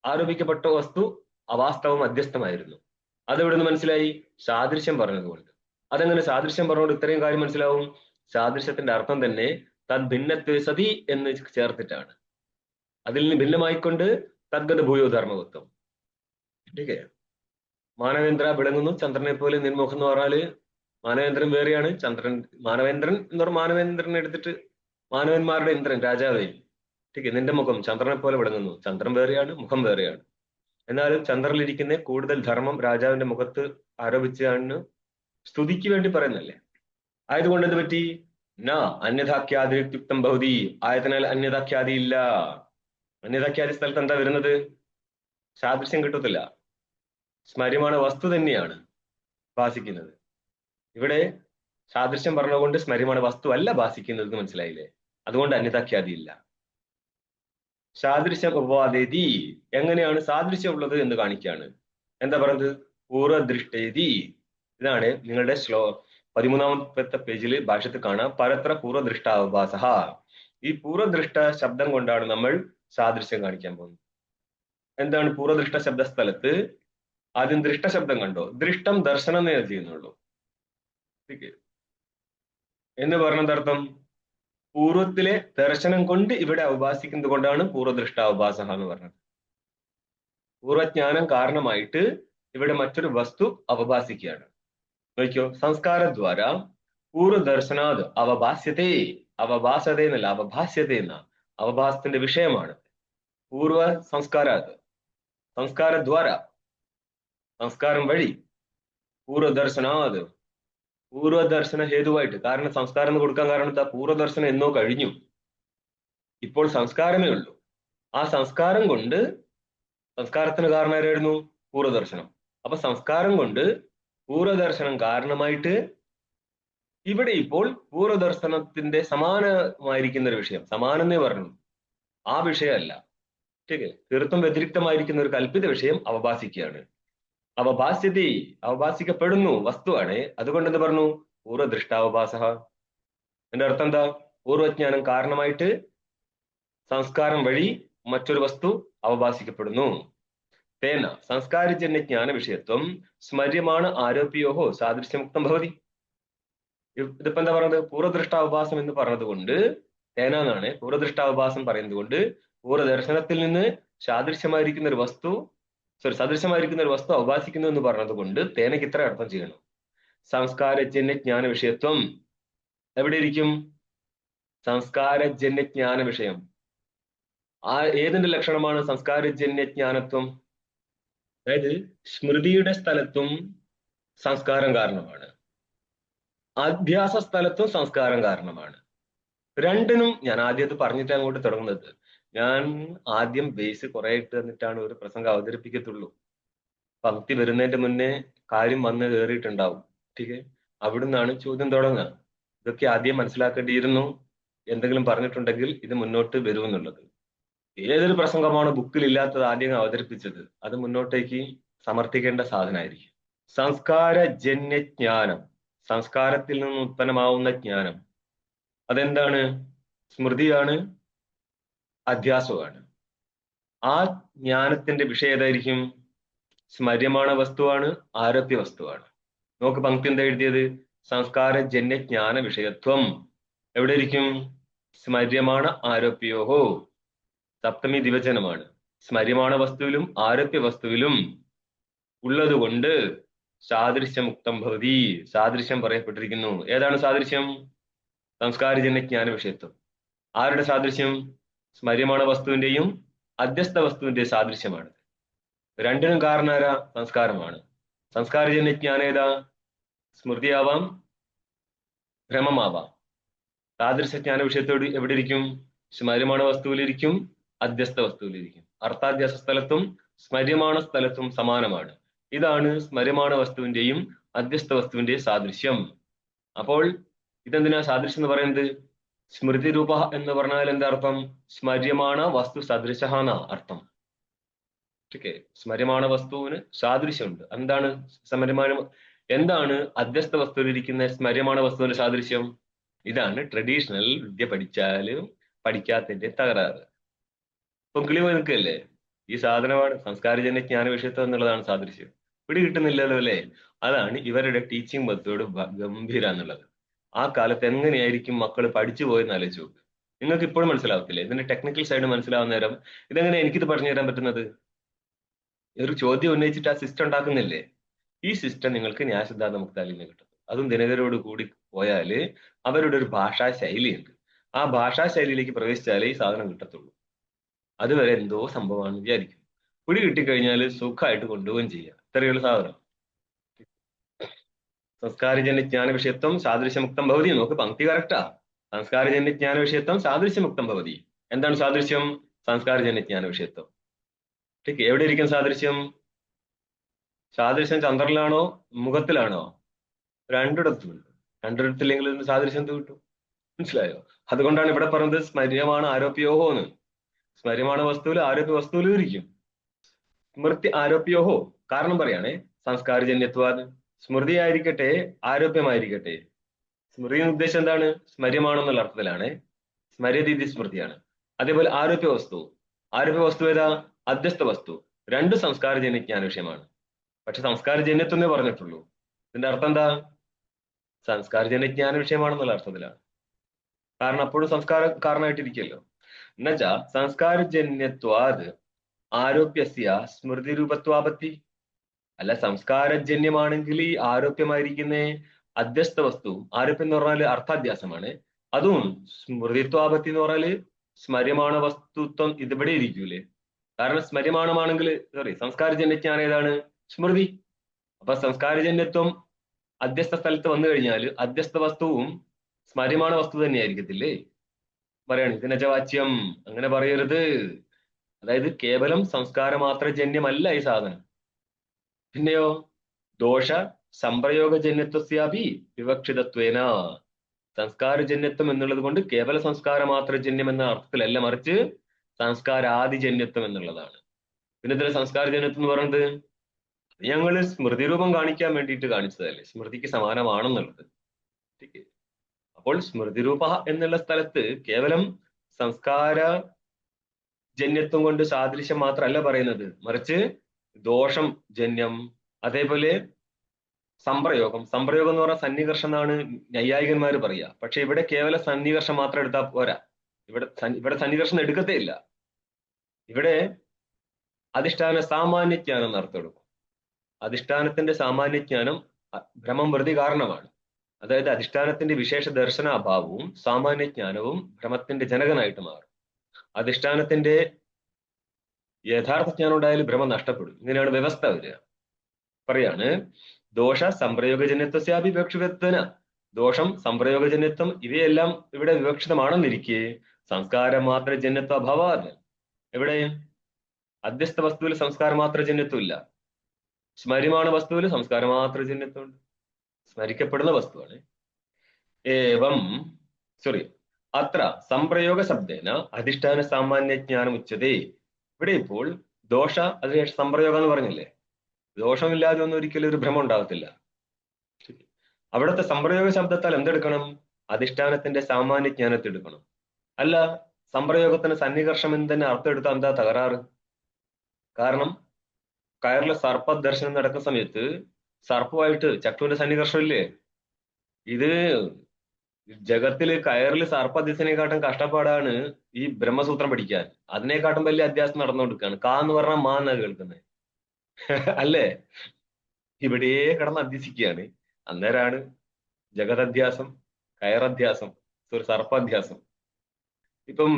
ആരോപിക്കപ്പെട്ട വസ്തു അവാസ്തവം അധ്യസ്ഥമായിരുന്നു. അതെവിടെ നിന്ന് മനസ്സിലായി? സാദൃശ്യം പറഞ്ഞതുകൊണ്ട്. അതെങ്ങനെ സാദൃശ്യം പറഞ്ഞുകൊണ്ട് ഇത്രയും കാര്യം മനസ്സിലാവും? സാദൃശ്യത്തിന്റെ അർത്ഥം തന്നെ തദ് ഭിന്നത്വ സതി എന്ന് ചേർത്തിട്ടാണ്. അതിൽ നിന്ന് ഭിന്നമായിക്കൊണ്ട് തദ്ഗത ഭൂയോ ധർമ്മവത്വം. ഓക്കെ, മാനവേന്ദ്ര വിളങ്ങുന്നു ചന്ദ്രനെ പോലെ നിൻമുഖം എന്ന് പറഞ്ഞാല് മാനവേന്ദ്രൻ വേറെയാണ്, ചന്ദ്രൻ മാനവേന്ദ്രൻ എന്ന് പറഞ്ഞാൽ മാനവേന്ദ്രനെ എടുത്തിട്ട് മാനവന്മാരുടെ ഇന്ദ്രൻ രാജാവേ. ഓക്കെ, നിന്റെ മുഖം ചന്ദ്രനെ പോലെ വിളങ്ങുന്നു, ചന്ദ്രൻ വേറെയാണ്, മുഖം വേറെയാണ്. എന്നാലും ചന്ദ്രനിലിരിക്കുന്ന കൂടുതൽ ധർമ്മം രാജാവിന്റെ മുഖത്ത് ആരോപിച്ചാണ് സ്തുതിക്ക് വേണ്ടി പറയുന്നല്ലേ. ആയതുകൊണ്ട് എന്ത് പറ്റി? ന അന്യഥാഖ്യാതിയുക്തം ഭൗതി. ആയതിനാൽ അന്യഥാഖ്യാതി ഇല്ല. അന്യഥാഖ്യാതി സ്ഥലത്ത് എന്താ വരുന്നത്? സാദൃശ്യം കിട്ടത്തില്ല. സ്മര്യമാണ് വസ്തു തന്നെയാണ് ഭാസിക്കുന്നത്. ഇവിടെ സാദൃശ്യം പറഞ്ഞുകൊണ്ട് സ്മര്യമാണ് വസ്തു അല്ല ഭാസിക്കുന്നത്, മനസ്സിലായില്ലേ? അതുകൊണ്ട് അന്യഥാഖ്യാതി ഇല്ല. സാദൃശ്യം ഉപവാദേതി. എങ്ങനെയാണ് സാദൃശ്യം ഉള്ളത് എന്ന് കാണിക്കുകയാണ്. എന്താ പറയുന്നത്? പൂർവദൃഷ്ടേതി. ഇതാണ് നിങ്ങളുടെ 13ാമത്തെ പേജിൽ ഭാഷ്യത്തിൽ കാണാം. പരത്ര പൂർവദൃഷ്ടാവഭാസ. ഈ പൂർവദൃഷ്ട ശബ്ദം കൊണ്ടാണ് നമ്മൾ സാദൃശ്യം കാണിക്കാൻ പോകുന്നത്. എന്താണ് പൂർവദൃഷ്ട ശബ്ദ സ്ഥലത്ത്? ആദ്യം ദൃഷ്ട ശബ്ദം കണ്ടോ? ദൃഷ്ടം ദർശനം എന്നേ ചെയ്യുന്നുള്ളൂ. എന്ന് പറഞ്ഞതർത്ഥം പൂർവത്തിലെ ദർശനം കൊണ്ട് ഇവിടെ അവഭാസിക്കുന്നത് കൊണ്ടാണ് പൂർവദൃഷ്ടാവഭാസ എന്ന് പറഞ്ഞത്. പൂർവജ്ഞാനം കാരണമായിട്ട് ഇവിടെ മറ്റൊരു വസ്തു അവഭാസിക്കുകയാണ്. നോക്കിയോ, സംസ്കാരദ്വാര പൂർവദർശനാത് അവഭാസ്യത്തെ. അവഭാസത എന്നല്ല, അവഭാസ്യത എന്ന അവഭാസത്തിന്റെ വിഷയമാണ് പൂർവ സംസ്കാരാത്. സംസ്കാരദ്വാര, സംസ്കാരം വഴി, പൂർവദർശനാത് പൂർവദർശന ഹേതുവായിട്ട്. കാരണം സംസ്കാരം എന്ന് കൊടുക്കാൻ കാരണം എന്താ? പൂർവദർശനം എന്നോ കഴിഞ്ഞു, ഇപ്പോൾ സംസ്കാരമേ ഉള്ളൂ. ആ സംസ്കാരം കൊണ്ട്, സംസ്കാരത്തിന് കാരണം ആരായിരുന്നു? പൂർവദർശനം. അപ്പൊ സംസ്കാരം കൊണ്ട് പൂർവദർശനം കാരണമായിട്ട് ഇവിടെ ഇപ്പോൾ പൂർവദർശനത്തിന്റെ സമാനമായിരിക്കുന്ന ഒരു വിഷയം, സമാനം എന്നേ പറഞ്ഞു, ആ വിഷയമല്ല. ठीक है, തീർത്തും വ്യതിരിക്തമായിരിക്കുന്ന ഒരു കൽപ്പിത വിഷയം അവഭാസിക്കുകയാണ്. അവഭാസ്യതി, അവഭാസിക്കപ്പെടുന്നു വസ്തുവാണ്. അതുകൊണ്ട് എന്ത് പറഞ്ഞു? പൂർവദൃഷ്ടാവഭാസ. എന്റെ അർത്ഥം എന്താ? പൂർവജ്ഞാനം കാരണമായിട്ട് സംസ്കാരം വഴി മറ്റൊരു വസ്തു അവഭാസിക്കപ്പെടുന്നു. തേന സംസ്കാരജന്യ ജ്ഞാന വിഷയത്വം സ്മര്യമാണ് ആരോപ്യോഹോ സാദൃശ്യമുക്തം ഭവതി. ഇതിപ്പോ എന്താ പറയുന്നത്? പൂർവദൃഷ്ടാവഭാസം എന്ന് പറഞ്ഞത് കൊണ്ട്, തേന എന്നാണ് പൂർവദൃഷ്ടാവഭാസം പറയുന്നത് കൊണ്ട്, പൂർവദർശനത്തിൽ നിന്ന് സാദൃശ്യമായിരിക്കുന്ന ഒരു വസ്തു, സദൃശമായിരിക്കുന്ന ഒരു വസ്തു അവഭാസിക്കുന്നു എന്ന് പറഞ്ഞത് കൊണ്ട് തേനയ്ക്ക് ഇത്ര അർത്ഥം ചെയ്യണം. സംസ്കാരജന്യ ജ്ഞാന വിഷയത്വം എവിടെ ഇരിക്കും? സംസ്കാരജന്യ ജ്ഞാന വിഷയം. ഏതിന്റെ ലക്ഷണമാണ് സംസ്കാരജന്യ ജ്ഞാനത്വം? അതായത് സ്മൃതിയുടെ സ്ഥലത്തും സംസ്കാരം കാരണമാണ്, അഭ്യാസ സ്ഥലത്തും സംസ്കാരം കാരണമാണ്. രണ്ടിനും ഞാൻ ആദ്യം അത് പറഞ്ഞിട്ട് അങ്ങോട്ട് തുടങ്ങുന്നത്. ഞാൻ ആദ്യം ബേസ് കുറെ ഇട്ട് തന്നിട്ടാണ് ഒരു പ്രസംഗം അവതരിപ്പിക്കത്തുള്ളൂ. പങ്ക്തി വരുന്നതിന്റെ മുന്നേ കാര്യം വന്ന് കയറിയിട്ടുണ്ടാവും. ठीक അവിടുന്നാണ് ചോദ്യം തുടങ്ങുക. ഇതൊക്കെ ആദ്യം മനസ്സിലാക്കേണ്ടിയിരുന്നു. എന്തെങ്കിലും പറഞ്ഞിട്ടുണ്ടെങ്കിൽ ഇത് മുന്നോട്ട് വരുമെന്നുള്ളത്. ഏതൊരു പ്രസംഗമാണ് ബുക്കിൽ ഇല്ലാത്തത് ആദ്യം അവതരിപ്പിച്ചത്, അത് മുന്നോട്ടേക്ക് സമർത്ഥിക്കേണ്ട സാധനമായിരിക്കും. സംസ്കാരജന്യ ജ്ഞാനം, സംസ്കാരത്തിൽ നിന്ന് ഉത്പന്നമാവുന്ന ജ്ഞാനം, അതെന്താണ്? സ്മൃതിയാണ്, അധ്യാസമാണ്. ആ ജ്ഞാനത്തിന്റെ വിഷയം ഏതായിരിക്കും? സ്മര്യമാണ് വസ്തുവാണ്, ആരോപ്യ വസ്തുവാണ്. നോക്ക് പങ്ക്തി എന്താ എഴുതിയത്? സംസ്കാരജന്യ ജ്ഞാന വിഷയത്വം എവിടെ ഇരിക്കും? സ്മര്യമാണ് ആരോപ്യോഹോ, സപ്തമി ദിവചനമാണ്. സ്മര്യമാണ് വസ്തുവിലും ആരോപ്യ വസ്തുവിലും ഉള്ളത് കൊണ്ട് സാദൃശ്യമുക്തം ഭവതി, സാദൃശ്യം പറയപ്പെട്ടിരിക്കുന്നു. ഏതാണ് സാദൃശ്യം? സംസ്കാരജന്യ ജ്ഞാന വിഷയത്വം. ആരുടെ സാദൃശ്യം? സ്മര്യമാണ് വസ്തുവിന്റെയും അധ്യസ്ഥ വസ്തുവിന്റെ സാദൃശ്യമാണ്. രണ്ടിനും കാരണം ആരാ? സംസ്കാരമാണ്. സംസ്കാരജന്യ ജ്ഞാനം ഏതാ? സ്മൃതിയാവാം, ഭ്രമമാവാം. താദൃശജ്ഞാന വിഷയത്തോട് എവിടെ ഇരിക്കും? സ്മര്യമാണ വസ്തുവിലിരിക്കും, അധ്യസ്ഥ വസ്തുവിലിരിക്കും. അർത്ഥാധ്യാസ സ്ഥലത്തും സ്മര്യമാണ സ്ഥലത്തും സമാനമാണ്. ഇതാണ് സ്മര്യമാണ വസ്തുവിന്റെയും അധ്യസ്ഥ വസ്തുവിന്റെയും സാദൃശ്യം. അപ്പോൾ ഇതെന്തിനാ സാദൃശ്യം എന്ന് പറയുന്നത്? സ്മൃതി രൂപ എന്ന് പറഞ്ഞാൽ എന്താ അർത്ഥം? സ്മര്യമാണ വസ്തു സദൃശ എന്ന അർത്ഥം. ഓക്കെ, സ്മര്യമാണ വസ്തുവിന് സാദൃശ്യമുണ്ട്. എന്താണ് എന്താണ് അധ്യസ്ഥ വസ്തുവിലിരിക്കുന്ന സ്മര്യമാണ വസ്തുവിന്റെ സാദൃശ്യം? ഇതാണ് ട്രഡീഷണൽ വിദ്യ പഠിച്ചാലും പഠിക്കാത്തതിന്റെ തകരാറ്. ഇപ്പം കിളി പോയി നിൽക്കല്ലേ? ഈ സാധനമാണ് സംസ്കാരജന്യ ജ്ഞാന വിഷയത്വം എന്നുള്ളതാണ് സാദൃശ്യം. പിടി കിട്ടുന്നില്ലല്ലോ അല്ലേ? അതാണ് ഇവരുടെ ടീച്ചിങ് മെത്തേഡ് ഗംഭീര എന്നുള്ളത്. ആ കാലത്ത് എങ്ങനെയായിരിക്കും മക്കൾ പഠിച്ചു പോയെന്ന് ആലോചിച്ച് നോക്ക്. നിങ്ങൾക്ക് ഇപ്പോഴും മനസ്സിലാവത്തില്ലേ? ഇതിന്റെ ടെക്നിക്കൽ സൈഡ് മനസ്സിലാവുന്ന നേരം ഇതെങ്ങനെ എനിക്കിത് പറഞ്ഞു തരാൻ പറ്റുന്നത്? ഒരു ചോദ്യം ഉന്നയിച്ചിട്ട് ആ സിസ്റ്റം ഉണ്ടാക്കുന്നില്ലേ? ഈ സിസ്റ്റം നിങ്ങൾക്ക് ന്യായസിദ്ധാന്ത മുക്താലിൽ നിന്ന് കിട്ടും. അതും ദിനകരോട് കൂടി പോയാല് അവരുടെ ഒരു ഭാഷാ ശൈലിയുണ്ട്. ആ ഭാഷാ ശൈലിയിലേക്ക് പ്രവേശിച്ചാലേ ഈ സാധനം കിട്ടത്തുള്ളൂ. അതുവരെ എന്തോ സംഭവമാണെന്ന് വിചാരിക്കും. പിടി കിട്ടിക്കഴിഞ്ഞാൽ സുഖമായിട്ട് കൊണ്ടുപോവുകയും ചെയ്യാം. ഇത്രയുള്ള സാധനം. സംസ്കാരജന്യ ജ്ഞാന വിഷയത്വം സാദൃശ്യമുക്തം ഭവതി. നോക്ക്, പങ്ക്തി കറക്റ്റാ. സംസ്കാരജന്യ ജ്ഞാന വിഷയത്വം സാദൃശ്യമുക്തം ഭവതി. എന്താണ് സാദൃശ്യം? സംസ്കാരജന്യ ജ്ഞാന വിഷയത്വം. എവിടെ ഇരിക്കും സാദൃശ്യം? സാദൃശ്യം ചന്ദ്രനിലാണോ മുഖത്തിലാണോ? രണ്ടിടത്തുമുണ്ട്. രണ്ടിടത്തില്ലെങ്കിൽ ഇതിന് സാദൃശ്യം എന്ത് കിട്ടും? മനസ്സിലായോ? അതുകൊണ്ടാണ് ഇവിടെ പറഞ്ഞത് സ്മര്യമാണ് ആരോപ്യോഹോ എന്ന്. സ്മര്യമാണ് വസ്തുവിൽ ആരോപ്യ വസ്തുവിലും ഇരിക്കും. സ്മൃതി ആരോപ്യോഹോ. കാരണം പറയാണേ, സംസ്കാരജന്യത്വാത്. സ്മൃതി ആയിരിക്കട്ടെ ആരോപ്യമായിരിക്കട്ടെ, സ്മൃതി ഉദ്ദേശം എന്താണ്? സ്മര്യമാണെന്നുള്ള അർത്ഥത്തിലാണ്. സ്മര്യതീതി സ്മൃതിയാണ്. അതേപോലെ ആരോപ്യ വസ്തു. ആരോപ്യ വസ്തു ഏതാ? അധ്യസ്ഥ വസ്തു. രണ്ട് സംസ്കാരജന്യ ജ്ഞാന വിഷയമാണ്. പക്ഷെ സംസ്കാരജന്യത്വം എന്നേ പറഞ്ഞിട്ടുള്ളൂ. ഇതിന്റെ അർത്ഥം എന്താ? സംസ്കാരജന്യ ജ്ഞാന വിഷയമാണെന്നുള്ള അർത്ഥത്തിലാണ്. കാരണം അപ്പോഴും സംസ്കാര കാരണമായിട്ടിരിക്കുമല്ലോ. എന്നുവെച്ചാ സംസ്കാരജന്യത്വാത് ആരോപ്യസ്യ സ്മൃതി രൂപത്വാപത്തി. അല്ല, സംസ്കാരജന്യമാണെങ്കിൽ ഈ ആരോപ്യമായിരിക്കുന്ന അധ്യസ്ഥ വസ്തു, ആരോപ്യം എന്ന് പറഞ്ഞാല് അർത്ഥാധ്യാസമാണ്. അതും സ്മൃതിത്വാപത്തി എന്ന് പറഞ്ഞാല് സ്മര്യമാണ വസ്തുത്വം ഇതിവിടെ ഇരിക്കൂലേ? കാരണം സ്മര്യമാണമാണെങ്കിൽ സംസ്കാരജന്യജ്ഞാനം ഏതാണ്? സ്മൃതി. അപ്പൊ സംസ്കാരജന്യത്വം അധ്യസ്ഥ സ്ഥലത്ത് വന്നു കഴിഞ്ഞാൽ അധ്യസ്ഥ വസ്തുവും സ്മര്യമാണ വസ്തു തന്നെയായിരിക്കത്തില്ലേ? പറയാണ് ഇതിനജവാച്യം. അങ്ങനെ പറയരുത്. അതായത് കേവലം സംസ്കാരമാത്ര ജന്യമല്ല ഈ സാധനം. പിന്നെയോ ദോഷ സംപ്രയോഗജന്യത്വസ്യാപി വിവക്ഷിതത്വേന. സംസ്കാരജന്യത്വം എന്നുള്ളത് കൊണ്ട് കേവല സംസ്കാരമാത്ര ജന്യം എന്ന അർത്ഥത്തിലല്ല, മറിച്ച് സംസ്കാരാദിജന്യത്വം എന്നുള്ളതാണ്. പിന്നെ ഇതിലെ സംസ്കാരജന്യത്വം എന്ന് പറയുന്നത് ഞങ്ങൾ സ്മൃതി രൂപം കാണിക്കാൻ വേണ്ടിയിട്ട് കാണിച്ചതല്ലേ, സ്മൃതിക്ക് സമാനമാണെന്നുള്ളത്. അപ്പോൾ സ്മൃതി രൂപ എന്നുള്ള സ്ഥലത്ത് കേവലം സംസ്കാര ജന്യത്വം കൊണ്ട് സാദൃശ്യം മാത്രമല്ല പറയുന്നത്, മറിച്ച് ദോഷം ജന്യം, അതേപോലെ സംപ്രയോഗം. സംപ്രയോഗം എന്ന് പറഞ്ഞാൽ സന്നികർഷം എന്നാണ് നൈയായികന്മാർ പറയുക. പക്ഷെ ഇവിടെ കേവല സന്നികർഷം മാത്രം എടുത്താൽ പോരാ. ഇവിടെ സന്നികർഷം എടുക്കത്തേ ഇല്ല. ഇവിടെ അധിഷ്ഠാന സാമാന്യജ്ഞാനം എന്നർത്ഥം എടുക്കും. അധിഷ്ഠാനത്തിന്റെ സാമാന്യജ്ഞാനം ഭ്രമം പ്രതി കാരണമാണ്. അതായത് അധിഷ്ഠാനത്തിന്റെ വിശേഷ ദർശന അഭാവവും സാമാന്യജ്ഞാനവും ഭ്രമത്തിന്റെ ജനകനായിട്ട് മാറും. അധിഷ്ഠാനത്തിന്റെ യഥാർത്ഥ ജ്ഞാനം ഉണ്ടായാൽ ഭ്രമം നഷ്ടപ്പെടും. ഇങ്ങനെയാണ് വ്യവസ്ഥ വരിക. പറയാണ് ദോഷ സംപ്രയോഗജന്യത്വസ്യാപി വിവക്ഷിതത്വന. ദോഷം, സംപ്രയോഗജന്യത്വം ഇവയെല്ലാം ഇവിടെ വിവക്ഷിതമാണെന്നിരിക്കെ സംസ്കാരം മാത്ര ജന്യത്വ അഭാവാത്. എവിടെ? അധ്യസ്ഥ വസ്തുവിൽ സംസ്കാരം മാത്ര ജന്യത്വം ഇല്ല. സ്മര്യമാണ് വസ്തുവിൽ സംസ്കാരം മാത്ര ജന്യത്വമുണ്ട്. സ്മരിക്കപ്പെടുന്ന വസ്തുവാണ്. ഏവം അത്ര സംപ്രയോഗ ശബ്ദേന അധിഷ്ഠാന സാമാന്യ ജ്ഞാനം ഉച്ചതേ. ഇവിടെ ഇപ്പോൾ ദോഷ അതിനുശേഷം സംപ്രയോഗം എന്ന് പറഞ്ഞില്ലേ? ദോഷമില്ലാതെ ഒന്നും ഒരിക്കലും ഒരു ഭ്രമം ഉണ്ടാകത്തില്ല. അവിടുത്തെ സംപ്രയോഗ ശബ്ദത്താൽ എന്തെടുക്കണം? അധിഷ്ഠാനത്തിന്റെ സാമാന്യ ജ്ഞാനത്തെ എടുക്കണം. അല്ല, സംപ്രയോഗത്തിന് സന്നികർഷം എന്ന് തന്നെ അർത്ഥം എടുത്താൽ എന്താ തകരാറ്? കാരണം കയറിലെ സർപ്പ ദർശനം നടക്കുന്ന സമയത്ത് സർപ്പമായിട്ട് ചട്ടുവിന്റെ സന്നികർഷം ഇല്ലേ? ഇത് ജഗത്തില് കയറിൽ സർപ്പദിശനെക്കാട്ടും കഷ്ടപ്പാടാണ് ഈ ബ്രഹ്മസൂത്രം പഠിക്കാൻ. അതിനെക്കാട്ടും വലിയ അധ്യാസം നടന്നുകൊടുക്കുകയാണ്. കാ എന്ന് പറഞ്ഞാൽ മാ എന്നാ കേൾക്കുന്നത് അല്ലേ? ഇവിടെ കിടന്ന് അധ്യസിക്കുകയാണ്. അന്നേരാണ് ജഗതധ്യാസം, കയറധ്യാസം, സർപ്പാധ്യാസം. ഇപ്പം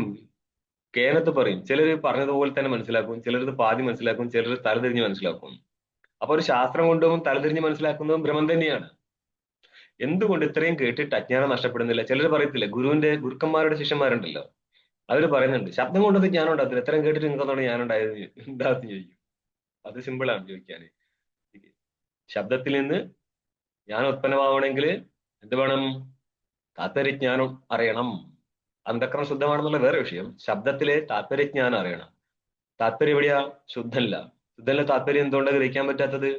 കേനത്ത് പറയും, ചിലർ പറഞ്ഞതുപോലെ തന്നെ മനസ്സിലാക്കും, ചിലർ പാതി മനസ്സിലാക്കും, ചിലർ തലതിരിഞ്ഞ് മനസ്സിലാക്കും. അപ്പൊ ഒരു ശാസ്ത്രം കൊണ്ടും തലതിരിഞ്ഞ് മനസ്സിലാക്കുന്നതും ഭ്രമം തന്നെയാണ്. എന്തുകൊണ്ട് ഇത്രയും കേട്ടിട്ട് അജ്ഞാനം നഷ്ടപ്പെടുന്നില്ല? ചിലർ പറയത്തില്ല, ഗുരുക്കന്മാരുടെ ശിഷ്യന്മാരുണ്ടല്ലോ, അവര് പറയുന്നുണ്ട് ശബ്ദം കൊണ്ടൊന്നും ജ്ഞാനം ഉണ്ടാകത്തില്ല, ഇത്രയും കേട്ടിട്ട് നിങ്ങൾക്ക് ജ്ഞാനം ഉണ്ടായത് എന്താന്ന് ചോദിക്കും. അത് സിമ്പിളാണ് ചോദിക്കാന്. ശബ്ദത്തിൽ നിന്ന് ജ്ഞാനം ഉത്പന്നമാവണമെങ്കിൽ എന്ത് വേണം? താത്പര്യജ്ഞാനം അറിയണം. അന്ധക്കരണം ശുദ്ധമാണെന്നുള്ള വേറെ വിഷയം. ശബ്ദത്തിലെ താത്പര്യജ്ഞാനം അറിയണം. താത്പര്യം എവിടെയാ? ശുദ്ധല്ല. ശുദ്ധല്ല താത്പര്യം എന്തുകൊണ്ടാണ് ഗ്രഹിക്കാൻ പറ്റാത്തത്?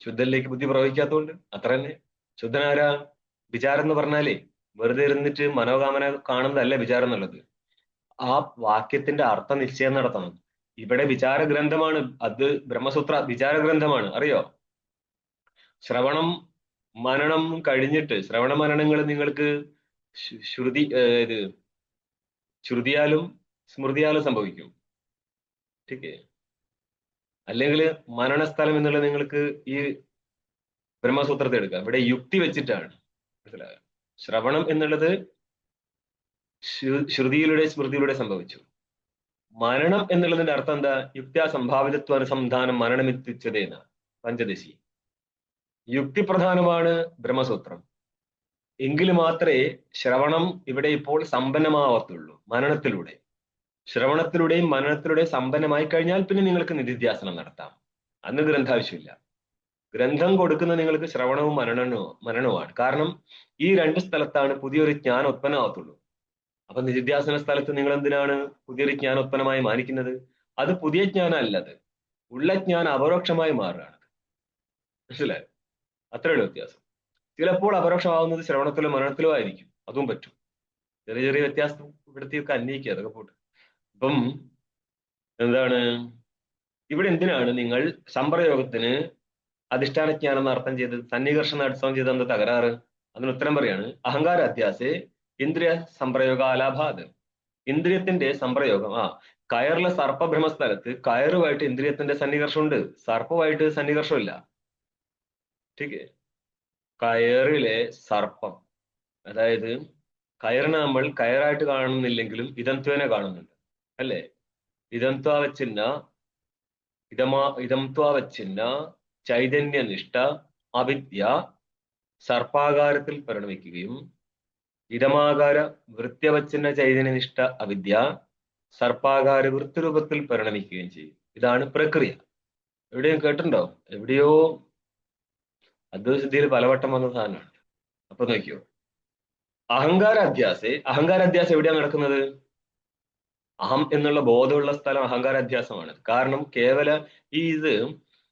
ശുദ്ധനിലേക്ക് ബുദ്ധി പ്രവഹിക്കാത്തതുകൊണ്ട്. അത്ര തന്നെ. ശുദ്ധനാരാ? വിചാരം എന്ന് പറഞ്ഞാലേ വെറുതെ ഇരുന്നിട്ട് മനോകാമന കാണുന്നതല്ല വിചാരം എന്നുള്ളത്. ആ വാക്യത്തിന്റെ അർത്ഥ നിശ്ചയം നടത്തണം. ഇവിടെ വിചാര ഗ്രന്ഥമാണ്, അത് ബ്രഹ്മസൂത്ര വിചാര ഗ്രന്ഥമാണ്. അറിയോ? ശ്രവണം മനനം കഴിഞ്ഞിട്ട് ശ്രവണ മനനങ്ങൾ നിങ്ങൾക്ക് ശ്രുതി ഇത് ശ്രുതിയാലും സ്മൃതിയാലും സംഭവിക്കും. ठीक है. അല്ലെങ്കിൽ മനനസ്ഥലം എന്നുള്ളത് നിങ്ങൾക്ക് ഈ ബ്രഹ്മസൂത്രത്തെ എടുക്കാം. ഇവിടെ യുക്തി വെച്ചിട്ടാണ്. മനസ്സിലായോ? ശ്രവണം എന്നുള്ളത് ശ്രുതിയിലൂടെ സ്മൃതിയിലൂടെ സംഭവിച്ചു. മനനം എന്നുള്ളതിന്റെ അർത്ഥം എന്താ? യുക്തിയാ സംഭാവിതത്വ അനുസന്ധാനം മനനമെത്തിച്ചതേന പഞ്ചദശി. യുക്തിപ്രധാനമാണ് ബ്രഹ്മസൂത്രം. എങ്കിൽ മാത്രമേ ശ്രവണം ഇവിടെ ഇപ്പോൾ സമ്പന്നമാവത്തുള്ളൂ. മനനത്തിലൂടെ, ശ്രവണത്തിലൂടെയും മനനത്തിലൂടെയും സമ്പന്നമായി കഴിഞ്ഞാൽ പിന്നെ നിങ്ങൾക്ക് നിധിധ്യാസനം നടത്താം. അന്ന് ഗ്രന്ഥാവശ്യമില്ല. ഗ്രന്ഥം കൊടുക്കുന്ന നിങ്ങൾക്ക് ശ്രവണവും മനനവുമാണ്. കാരണം ഈ രണ്ട് സ്ഥലത്താണ് പുതിയൊരു ജ്ഞാനം ഉത്പന്നമാവത്തുള്ളൂ. അപ്പൊ നിധിധ്യാസന സ്ഥലത്ത് നിങ്ങൾ എന്തിനാണ് പുതിയൊരു ജ്ഞാനം ഉത്പന്നമായി മാനിക്കുന്നത്? അത് പുതിയ ജ്ഞാനം അല്ലത്, ഉള്ള ജ്ഞാനം അപരോക്ഷമായി മാറുകയാണ്. മനസ്സിലായോ? അത്രയുള്ള വ്യത്യാസം. ചിലപ്പോൾ അപരോക്ഷമാവുന്നത് ശ്രവണത്തിലോ മനനത്തിലോ ആയിരിക്കും, അതും പറ്റും. ചെറിയ ചെറിയ വ്യത്യാസം ഇവിടത്തെയൊക്കെ അന്വയിക്കുക, അതൊക്കെ പോട്ടെ. അപ്പം എന്താണ് ഇവിടെ എന്തിനാണ് നിങ്ങൾ സംപ്രയോഗത്തിന് അധിഷ്ഠാന ജ്ഞാനം എന്ന് അർത്ഥം ചെയ്തത്? സന്നികർഷണം അടിസ്ഥാനം ചെയ്ത് എന്താ തകരാറ്? അതിന് ഉത്തരം പറയാണ്, അഹങ്കാര അധ്യാസേ ഇന്ദ്രിയ സംപ്രയോഗാലാഭാത്. ഇന്ദ്രിയത്തിന്റെ സംപ്രയോഗം. കയറിലെ സർപ്പഭ്രമസ്ഥലത്ത് കയറുമായിട്ട് ഇന്ദ്രിയത്തിന്റെ സന്നികർഷമുണ്ട്, സർപ്പമായിട്ട് സന്നികർഷമില്ല. ठीक है. കയറിലെ സർപ്പം, അതായത് കയറിനെ നമ്മൾ കയറായിട്ട് കാണുന്നില്ലെങ്കിലും ഇതംത്വേനെ കാണുന്നുണ്ട്, അല്ലേ? ഇതംത്വാവച്ചിന്ന ഇതംത്വാവച്ചിന്ന ചൈതന്യനിഷ്ഠ അവിദ്യ സർപ്പാകാരത്തിൽ പരിണമിക്കുകയും ഇതമാകാര വൃത്യവച്ചിന്ന ചൈതന്യനിഷ്ഠ അവിദ്യ സർപ്പാകാര വൃത്തിരൂപത്തിൽ പരിണമിക്കുകയും ചെയ്യും. ഇതാണ് പ്രക്രിയ. എവിടെയും കേട്ടിട്ടുണ്ടോ? എവിടെയോ അദ്വൈതസിദ്ധിയിൽ പലവട്ടം വന്ന സാധനമാണ്. അപ്പൊ നോക്കിയോ, അഹങ്കാരാധ്യാസം എവിടെയാണ് നടക്കുന്നത്? അഹം എന്നുള്ള ബോധമുള്ള സ്ഥലം അഹങ്കാരാധ്യാസമാണ്. കാരണം കേവല ഇത്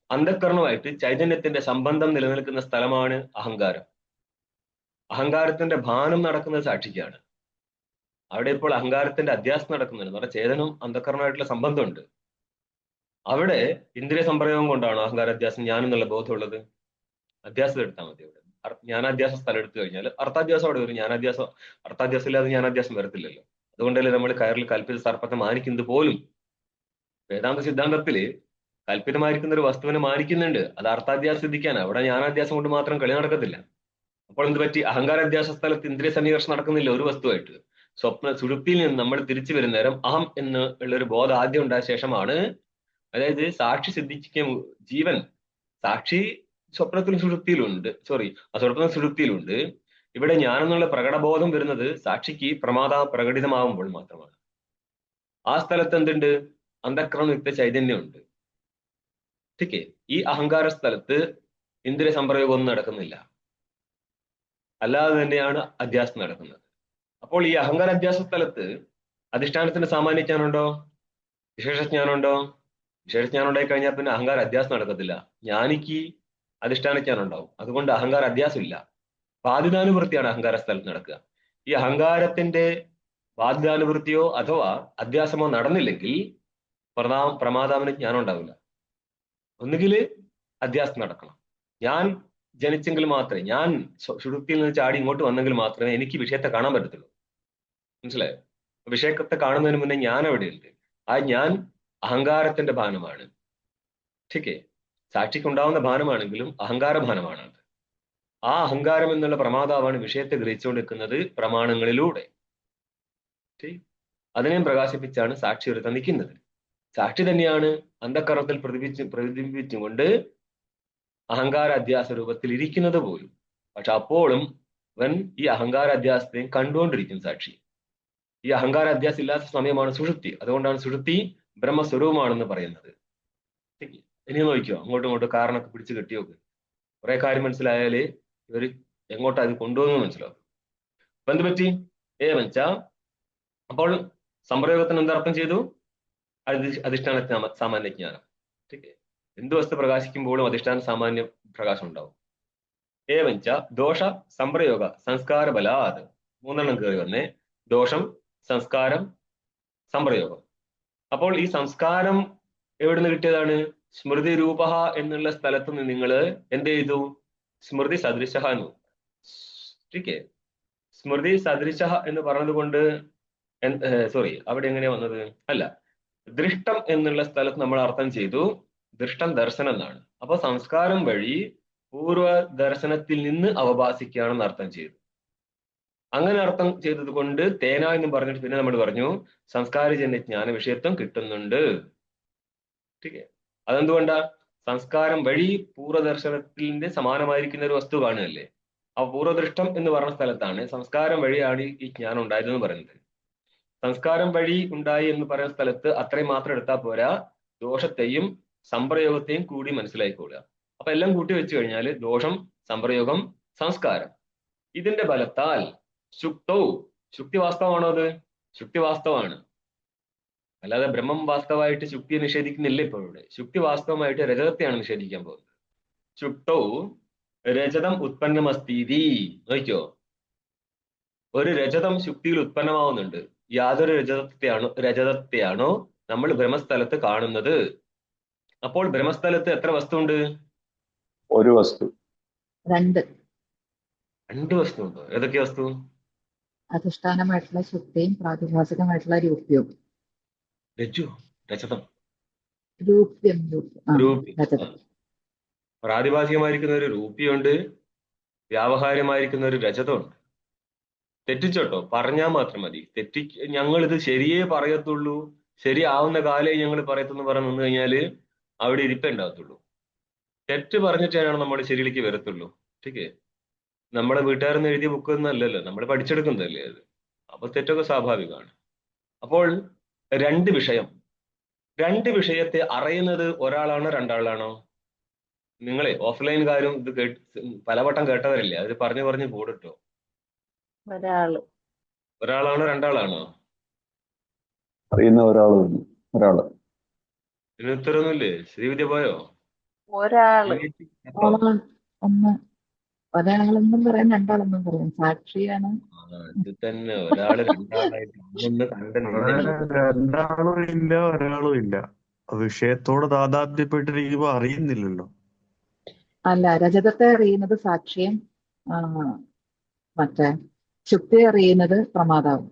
അന്ധക്കരണമായിട്ട് ചൈതന്യത്തിന്റെ സംബന്ധം നിലനിൽക്കുന്ന സ്ഥലമാണ് അഹങ്കാരം. അഹങ്കാരത്തിന്റെ ഭാനം നടക്കുന്നത് സാക്ഷിക്കാണ്. അവിടെ ഇപ്പോൾ അഹങ്കാരത്തിന്റെ അധ്യാസം നടക്കുന്നുണ്ട്. എന്ന് പറഞ്ഞാൽ ചേതനം അന്ധക്കരണമായിട്ടുള്ള സംബന്ധമുണ്ട്. അവിടെ ഇന്ദ്രിയ സംപ്രയോഗം കൊണ്ടാണ് അഹങ്കാരാധ്യാസം ഞാനെന്നുള്ള ബോധമുള്ളത്. അധ്യാസം എടുത്താൽ മതി. അവിടെ ജ്ഞാനാധ്യാസ സ്ഥലം എടുത്തു കഴിഞ്ഞാൽ അർത്ഥാധ്യാസം അവിടെ വരും. അർത്ഥാധ്യാസം ഇല്ലാതെ ജ്ഞാനാധ്യാസം വരത്തില്ലല്ലോ. അതുകൊണ്ടല്ലേ നമ്മൾ കയറിൽ കൽപ്പിത സർപ്പത്തെ മാനിക്കുന്നത് പോലും. വേദാന്ത സിദ്ധാന്തത്തില് കൽപ്പിതമായിരിക്കുന്ന ഒരു വസ്തുവിനെ മാനിക്കുന്നുണ്ട്, അത് അർത്ഥാധ്യാസം സിദ്ധിക്കാൻ. അവിടെ ജ്ഞാനാധ്യാസം കൊണ്ട് മാത്രം കളി നടക്കത്തില്ല. അപ്പോൾ എന്ത് പറ്റി? അഹങ്കാരാധ്യാസ സ്ഥലത്ത് ഇന്ദ്രിയ സന്നികർഷം നടക്കുന്നില്ല ഒരു വസ്തുവായിട്ട്. സുഷുപ്തിയിൽ നിന്ന് നമ്മൾ തിരിച്ചു വരുന്ന നേരം അഹം എന്ന് ഉള്ളൊരു ബോധം ആദ്യം ഉണ്ടായ ശേഷമാണ്, അതായത് സാക്ഷി സിദ്ധിക്കും ജീവൻ. സാക്ഷി സ്വപ്നത്തിലും സുഷുപ്തിയിലുണ്ട്, സ്വപ്ന സുഷുപ്തിയിലുണ്ട്. ഇവിടെ ഞാനെന്നുള്ള പ്രകടബോധം വരുന്നത് സാക്ഷിക്ക് പ്രകടിതമാവുമ്പോൾ മാത്രമാണ്. ആ സ്ഥലത്ത് എന്തുണ്ട്? അന്ധക്രമയുക്ത ചൈതന്യമുണ്ട്. ठीक है. ഈ അഹങ്കാര സ്ഥലത്ത് ഇന്ദ്രിയ സംപ്രയോഗമൊന്നും നടക്കുന്നില്ല, അല്ലാതെ തന്നെയാണ് അധ്യാസം നടക്കുന്നത്. അപ്പോൾ ഈ അഹങ്കാര അധ്യാസ സ്ഥലത്ത് അധിഷ്ഠാനത്തിന് സാമാന്യജ്ഞാനുണ്ടോ? വിശേഷജ്ഞാനുണ്ടോ? വിശേഷജ്ഞാനം ഉണ്ടായി കഴിഞ്ഞാൽ പിന്നെ അഹങ്കാര അധ്യാസം നടക്കത്തില്ല. ജ്ഞാനിക്ക് അധിഷ്ഠാനജ്ഞാനം ഉണ്ടാവും. അതുകൊണ്ട് അഹങ്കാര അധ്യാസം ഇല്ല. ബാധിതാനുവൃത്തിയാണ് അഹങ്കാര സ്ഥലത്ത് നടക്കുക. ഈ അഹങ്കാരത്തിന്റെ ബാധിതാനുവൃത്തിയോ അഥവാ അധ്യാസമോ നടന്നില്ലെങ്കിൽ പ്രമാതാവിന് ജ്ഞാനം ഉണ്ടാവില്ല. ഒന്നുകിൽ അധ്യാസം നടക്കണം. ഞാൻ ജനിച്ചെങ്കിൽ മാത്രമേ, ഞാൻ സുഷുപ്തിയിൽ നിന്ന് ചാടി ഇങ്ങോട്ട് വന്നെങ്കിൽ മാത്രമേ എനിക്ക് വിഷയത്തെ കാണാൻ പറ്റത്തുള്ളൂ. മനസ്സിലായോ? വിഷയത്തെ കാണുന്നതിന് മുന്നേ ഞാൻ എവിടെയുണ്ട്? ആ ഞാൻ അഹങ്കാരത്തിന്റെ ഭാനമാണ്. ठीक है. സാക്ഷിക്കുണ്ടാവുന്ന ഭാനമാണെങ്കിലും അഹങ്കാര ഭാനമാണ് അത്. ആ അഹങ്കാരം എന്നുള്ള പ്രമാതാവാണ് വിഷയത്തെ ഗ്രഹിച്ചുകൊണ്ടിരിക്കുന്നത് പ്രമാണങ്ങളിലൂടെ. അതിനെയും പ്രകാശിപ്പിച്ചാണ് സാക്ഷി ഒരുത്തം നിൽക്കുന്നത്. സാക്ഷി തന്നെയാണ് അന്ധക്കരണത്തിൽ പ്രതിബിംബിച്ചുകൊണ്ട് അഹങ്കാര അധ്യാസ രൂപത്തിൽ ഇരിക്കുന്നത് പോലും. പക്ഷെ അപ്പോഴും അവൻ ഈ അഹങ്കാര അധ്യാസത്തെയും കണ്ടുകൊണ്ടിരിക്കും സാക്ഷി. ഈ അഹങ്കാര അധ്യാസം ഇല്ലാത്ത സമയമാണ് സുഷുപ്തി. അതുകൊണ്ടാണ് സുഷുപ്തി ബ്രഹ്മസ്വരൂപമാണെന്ന് പറയുന്നത്. ഇനി നോക്കിയോ, അങ്ങോട്ടും ഇങ്ങോട്ടും കാരണമൊക്കെ പിടിച്ച് കെട്ടിയോക്ക്. കുറെ കാര്യം മനസ്സിലായാലേ ഇവർ എങ്ങോട്ടാ അത് കൊണ്ടുപോകുന്നത് മനസ്സിലാവും. അപ്പൊ എന്ത് പറ്റി? ഏവഞ്ച, അപ്പോൾ സംപ്രയോഗത്തിന് എന്തർത്ഥം ചെയ്തു? അധിഷ്ഠാന സാമാന്യ ജ്ഞാനം. എന്ത് വസ്തു പ്രകാശിക്കുമ്പോഴും അധിഷ്ഠാന സാമാന്യ പ്രകാശം ഉണ്ടാവും. ഏവഞ്ച ദോഷ സംപ്രയോഗ സംസ്കാര ബലാത്. മൂന്നെണ്ണം കയറി വന്നേ. ദോഷം, സംസ്കാരം, സംപ്രയോഗം. അപ്പോൾ ഈ സംസ്കാരം എവിടുന്ന് കിട്ടിയതാണ്? സ്മൃതി രൂപ എന്നുള്ള സ്ഥലത്ത് നിന്ന് നിങ്ങൾ എന്ത് ചെയ്തു? സ്മൃതി സദൃശ എന്ന്. ടീക്കേ, സ്മൃതി സദൃശ എന്ന് പറഞ്ഞത് കൊണ്ട് സോറി, അവിടെ എങ്ങനെയാ വന്നത്? അല്ല, ദൃഷ്ടം എന്നുള്ള സ്ഥലത്ത് നമ്മൾ അർത്ഥം ചെയ്തു ദൃഷ്ടം ദർശനം എന്നാണ്. അപ്പൊ സംസ്കാരം വഴി പൂർവ ദർശനത്തിൽ നിന്ന് അവഭാസിക്കുകയാണെന്ന് അർത്ഥം ചെയ്തു. അങ്ങനെ അർത്ഥം ചെയ്തത് കൊണ്ട് തേന എന്ന് പറഞ്ഞിട്ട് പിന്നെ നമ്മൾ പറഞ്ഞു സംസ്കാരജന്യ ജ്ഞാന വിഷയത്വം കിട്ടുന്നുണ്ട്. ടീക്കേ, അതെന്തുകൊണ്ടാ? സംസ്കാരം വഴി പൂർവ്വദർശനത്തിന്റെ സമാനമായിരിക്കുന്ന ഒരു വസ്തു കാണുകയല്ലേ. ആ പൂർവ്വദൃഷ്ടം എന്ന് പറഞ്ഞ സ്ഥലത്താണ് സംസ്കാരം വഴിയാണ് ഈ ജ്ഞാനം ഉണ്ടായതെന്ന് പറയുന്നത്. സംസ്കാരം വഴി ഉണ്ടായി എന്ന് പറയുന്ന സ്ഥലത്ത് അത്രയും മാത്രം എടുത്താൽ പോരാ, ദോഷത്തെയും സംപ്രയോഗത്തെയും കൂടി മനസ്സിലായിക്കൊള്ളുക. അപ്പൊ എല്ലാം കൂട്ടി വെച്ച് കഴിഞ്ഞാൽ ദോഷം, സംപ്രയോഗം, സംസ്കാരം, ഇതിന്റെ ബലത്താൽ ശുക്തവും, ശുക്തി വാസ്തവമാണോ? അത് ശുക്തി വാസ്തവമാണ്. അല്ലാതെ ബ്രഹ്മം വാസ്തവമായിട്ട് ശുക്തിയെ നിഷേധിക്കുന്നില്ല ഇപ്പോൾ ഇവിടെ. ശുക്തി വാസ്തവമായിട്ട് രജതത്തെയാണ് നിഷേധിക്കാൻ പോകുന്നത്. ശുക്തവും രജതം ഉത്പന്നമസ്തീതി. നോക്കിയോ, ഒരു രജതം ശുക്തിയിൽ ഉത്പന്നമാവുന്നുണ്ട്. യാതൊരു രജതത്തെയാണോ നമ്മൾ ബ്രഹ്മസ്ഥലത്ത് കാണുന്നത്. അപ്പോൾ ബ്രഹ്മസ്ഥലത്ത് എത്ര വസ്തു ഉണ്ട്? ഒരു വസ്തു. രണ്ട് വസ്തു ഉണ്ടോ? ഏതൊക്കെ വസ്തു? അധിഷ്ഠാനമായിട്ടുള്ള ശുദ്ധിയും പ്രാതിഭാസികമായിട്ടുള്ള രൂപ്യവും. രജ്ജു, രജതം, രൂപ്യം. രൂപ്യം. പ്രാതിഭാസികമായിരിക്കുന്ന ഒരു രൂപിയുണ്ട്, വ്യാവഹാരികമായിരിക്കുന്ന ഒരു രജതമുണ്ട്. തെറ്റിച്ചോട്ടോ, പറഞ്ഞാൽ മാത്രം മതി. ഞങ്ങൾ ഇത് ശരിയേ പറയത്തുള്ളൂ, ശരിയാവുന്ന കാലേ ഞങ്ങൾ പറയത്തെന്ന് പറഞ്ഞ് നിന്ന് കഴിഞ്ഞാൽ അവിടെ ഇരിപ്പേ ഉണ്ടാകത്തുള്ളൂ. തെറ്റ് പറഞ്ഞിട്ടാണ് നമ്മൾ ശരിയിലേക്ക് വരത്തുള്ളൂ. ടീക്കേ, നമ്മളെ വീട്ടുകാരെന്ന് എഴുതിയ ബുക്കൊന്നും അല്ലല്ലോ, നമ്മൾ പഠിച്ചെടുക്കുന്നതല്ലേ അത്. അപ്പൊ തെറ്റൊക്കെ സ്വാഭാവികമാണ്. അപ്പോൾ രണ്ട് വിഷയത്തെ അറിയുന്നത് ഒരാളാണോ രണ്ടാളാണോ? നിങ്ങളെ ഓഫ്ലൈൻകാരും ഇത് പലവട്ടം കേട്ടവരല്ലേ, അത് പറഞ്ഞു കൂടിട്ടോ. ഒരാളാണോ രണ്ടാളാണോ? അറിയുന്ന ഒരാള്. ഇതിന് ഉത്തരവൊന്നുമില്ലേ? ശ്രീവിദ്യ പോയോ? ഒരാളെന്നും പറയാം, രണ്ടാളെന്നും പറയാം. സാക്ഷിയാണ്. ഇത് തന്നെ, ഒരാള് രണ്ടാളായിട്ട് അതൊന്ന് രണ്ടാളും ഇല്ല, ഒരാളും ഇല്ല. വിഷയത്തോട് താതാത്മ്യപ്പെട്ടിരിക്കുമ്പോ അറിയുന്നില്ലല്ലോ. അല്ല, രജതത്തെ അറിയുന്നത് സാക്ഷിയും മറ്റേ ശുക്തി അറിയുന്നത് പ്രമാതാവും.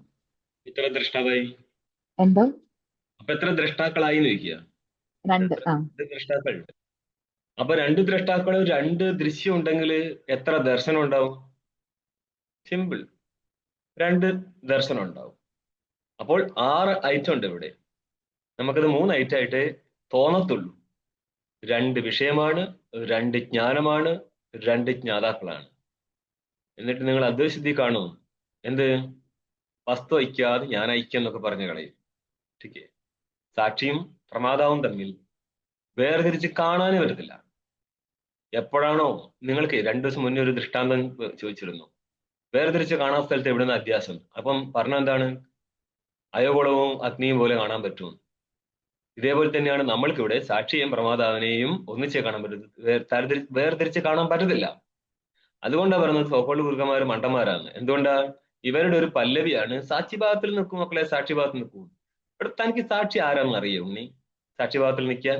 എത്ര ദ്രഷ്ടാവായി? എന്തോ? അപ്പൊ എത്ര ദ്രഷ്ടാക്കളായി ചോദിക്കുക? രണ്ട് ദ്രഷ്ടാക്കളുണ്ട്. അപ്പൊ രണ്ട് ദ്രഷ്ടാക്കളും രണ്ട് ദൃശ്യം ഉണ്ടെങ്കിൽ എത്ര ദർശനം ഉണ്ടാവും? സിമ്പിൾ, രണ്ട് ദർശനം ഉണ്ടാവും. അപ്പോൾ 6 ഐറ്റം ഉണ്ട് ഇവിടെ. നമുക്കത് 3 ഐറ്റം ആയിട്ട് തോന്നത്തുള്ളൂ. 2 വിഷയമാണ്, 2 ജ്ഞാനമാണ്, 2 ജ്ഞാതാക്കളാണ്. എന്നിട്ട് നിങ്ങൾ അദ്വൈതസിദ്ധി കാണും, എന്ത് വസ്തു ഐക്യാതെ ഞാൻ ഐക്യം എന്നൊക്കെ പറഞ്ഞു കളയും. ടീക്കേ, സാക്ഷിയും പ്രമാതാവും തമ്മിൽ വേർതിരിച്ച് കാണാനേ പറ്റത്തില്ല. എപ്പോഴാണോ നിങ്ങൾക്ക് 2 ദിവസം മുന്നേ ഒരു ദൃഷ്ടാന്തം ചോദിച്ചിരുന്നു, വേർതിരിച്ച് കാണാൻ സ്ഥലത്ത് എവിടുന്ന അധ്യാസം. അപ്പം പറഞ്ഞ എന്താണ്? അയഗോളവും അഗ്നിയും പോലെ കാണാൻ പറ്റും. ഇതേപോലെ തന്നെയാണ് നമ്മൾക്കിവിടെ സാക്ഷിയെയും പ്രമാതാവിനെയും ഒന്നിച്ചേ കാണാൻ പറ്റത്തില്ല, വേർതിരിച്ച് കാണാൻ പറ്റത്തില്ല. അതുകൊണ്ടാണ് പറയുന്നത് സോക്കോൾഡ് ഗുരുക്കന്മാർ മണ്ടന്മാരാണ്. എന്തുകൊണ്ടാ? ഇവരുടെ ഒരു പല്ലവിയാണ് സാക്ഷിഭാഗത്തിൽ നിൽക്കും മക്കളെ, സാക്ഷിഭാഗത്ത് നിൽക്കും. ഇവിടെ തനിക്ക് സാക്ഷി ആരാന്ന് അറിയോ നീ? സാക്ഷിഭാഗത്തിൽ നിൽക്കാൻ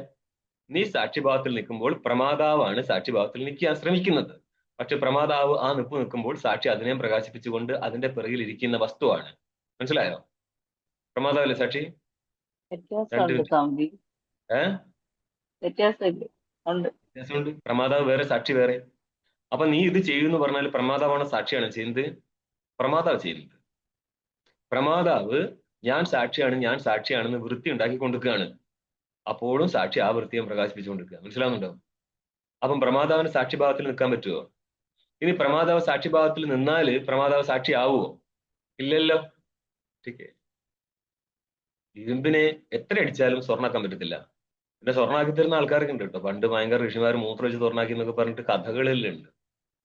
നീ സാക്ഷിഭാഗത്തിൽ നിൽക്കുമ്പോൾ പ്രമാതാവാണ് സാക്ഷിഭാഗത്തിൽ നിൽക്കാൻ ശ്രമിക്കുന്നത്. പക്ഷെ പ്രമാതാവ് ആ നിൽക്കുമ്പോൾ സാക്ഷി അതിനെ പ്രകാശിപ്പിച്ചുകൊണ്ട് അതിന്റെ പിറകിൽ ഇരിക്കുന്ന വസ്തുവാണ്. മനസ്സിലായോ? പ്രമാതാവല്ലേ സാക്ഷി? വ്യത്യാസമുണ്ട്. പ്രമാതാവ് വേറെ, സാക്ഷി വേറെ. അപ്പൊ നീ ഇത് ചെയ്യുന്നു പറഞ്ഞാൽ പ്രമാതാവാണ് സാക്ഷിയാണ് ചെയ്യുന്നത്? പ്രമാതാവ് ചെയ്യുന്നത്. പ്രമാതാവ് ഞാൻ സാക്ഷിയാണെന്ന് വൃത്തി ഉണ്ടാക്കി കൊണ്ടിരിക്കുകയാണ്. അപ്പോഴും സാക്ഷി ആ വൃത്തിയെ പ്രകാശിപ്പിച്ചുകൊണ്ടിരിക്കുക. മനസ്സിലാവുന്നുണ്ടോ? അപ്പം പ്രമാതാവിന് സാക്ഷിഭാവത്തിൽ നിൽക്കാൻ പറ്റുമോ? ഇനി പ്രമാതാവ് സാക്ഷിഭാവത്തിൽ നിന്നാല് പ്രമാതാവ് സാക്ഷി ആവുമോ? ഇല്ലല്ലോ. ടീക്കേ. ഇരുമ്പിനെ എത്ര അടിച്ചാലും സ്വർണ്ണാക്കാൻ പറ്റത്തില്ല. പിന്നെ സ്വർണ്ണാക്കി തരുന്ന ആൾക്കാരൊക്കെ ഉണ്ട് കേട്ടോ. പണ്ട് ഭയങ്കര ഋഷിമാർ മൂത്രം വെച്ച് സ്വർണ്ണാക്കി എന്നൊക്കെ പറഞ്ഞിട്ട് കഥകളിലുണ്ട്.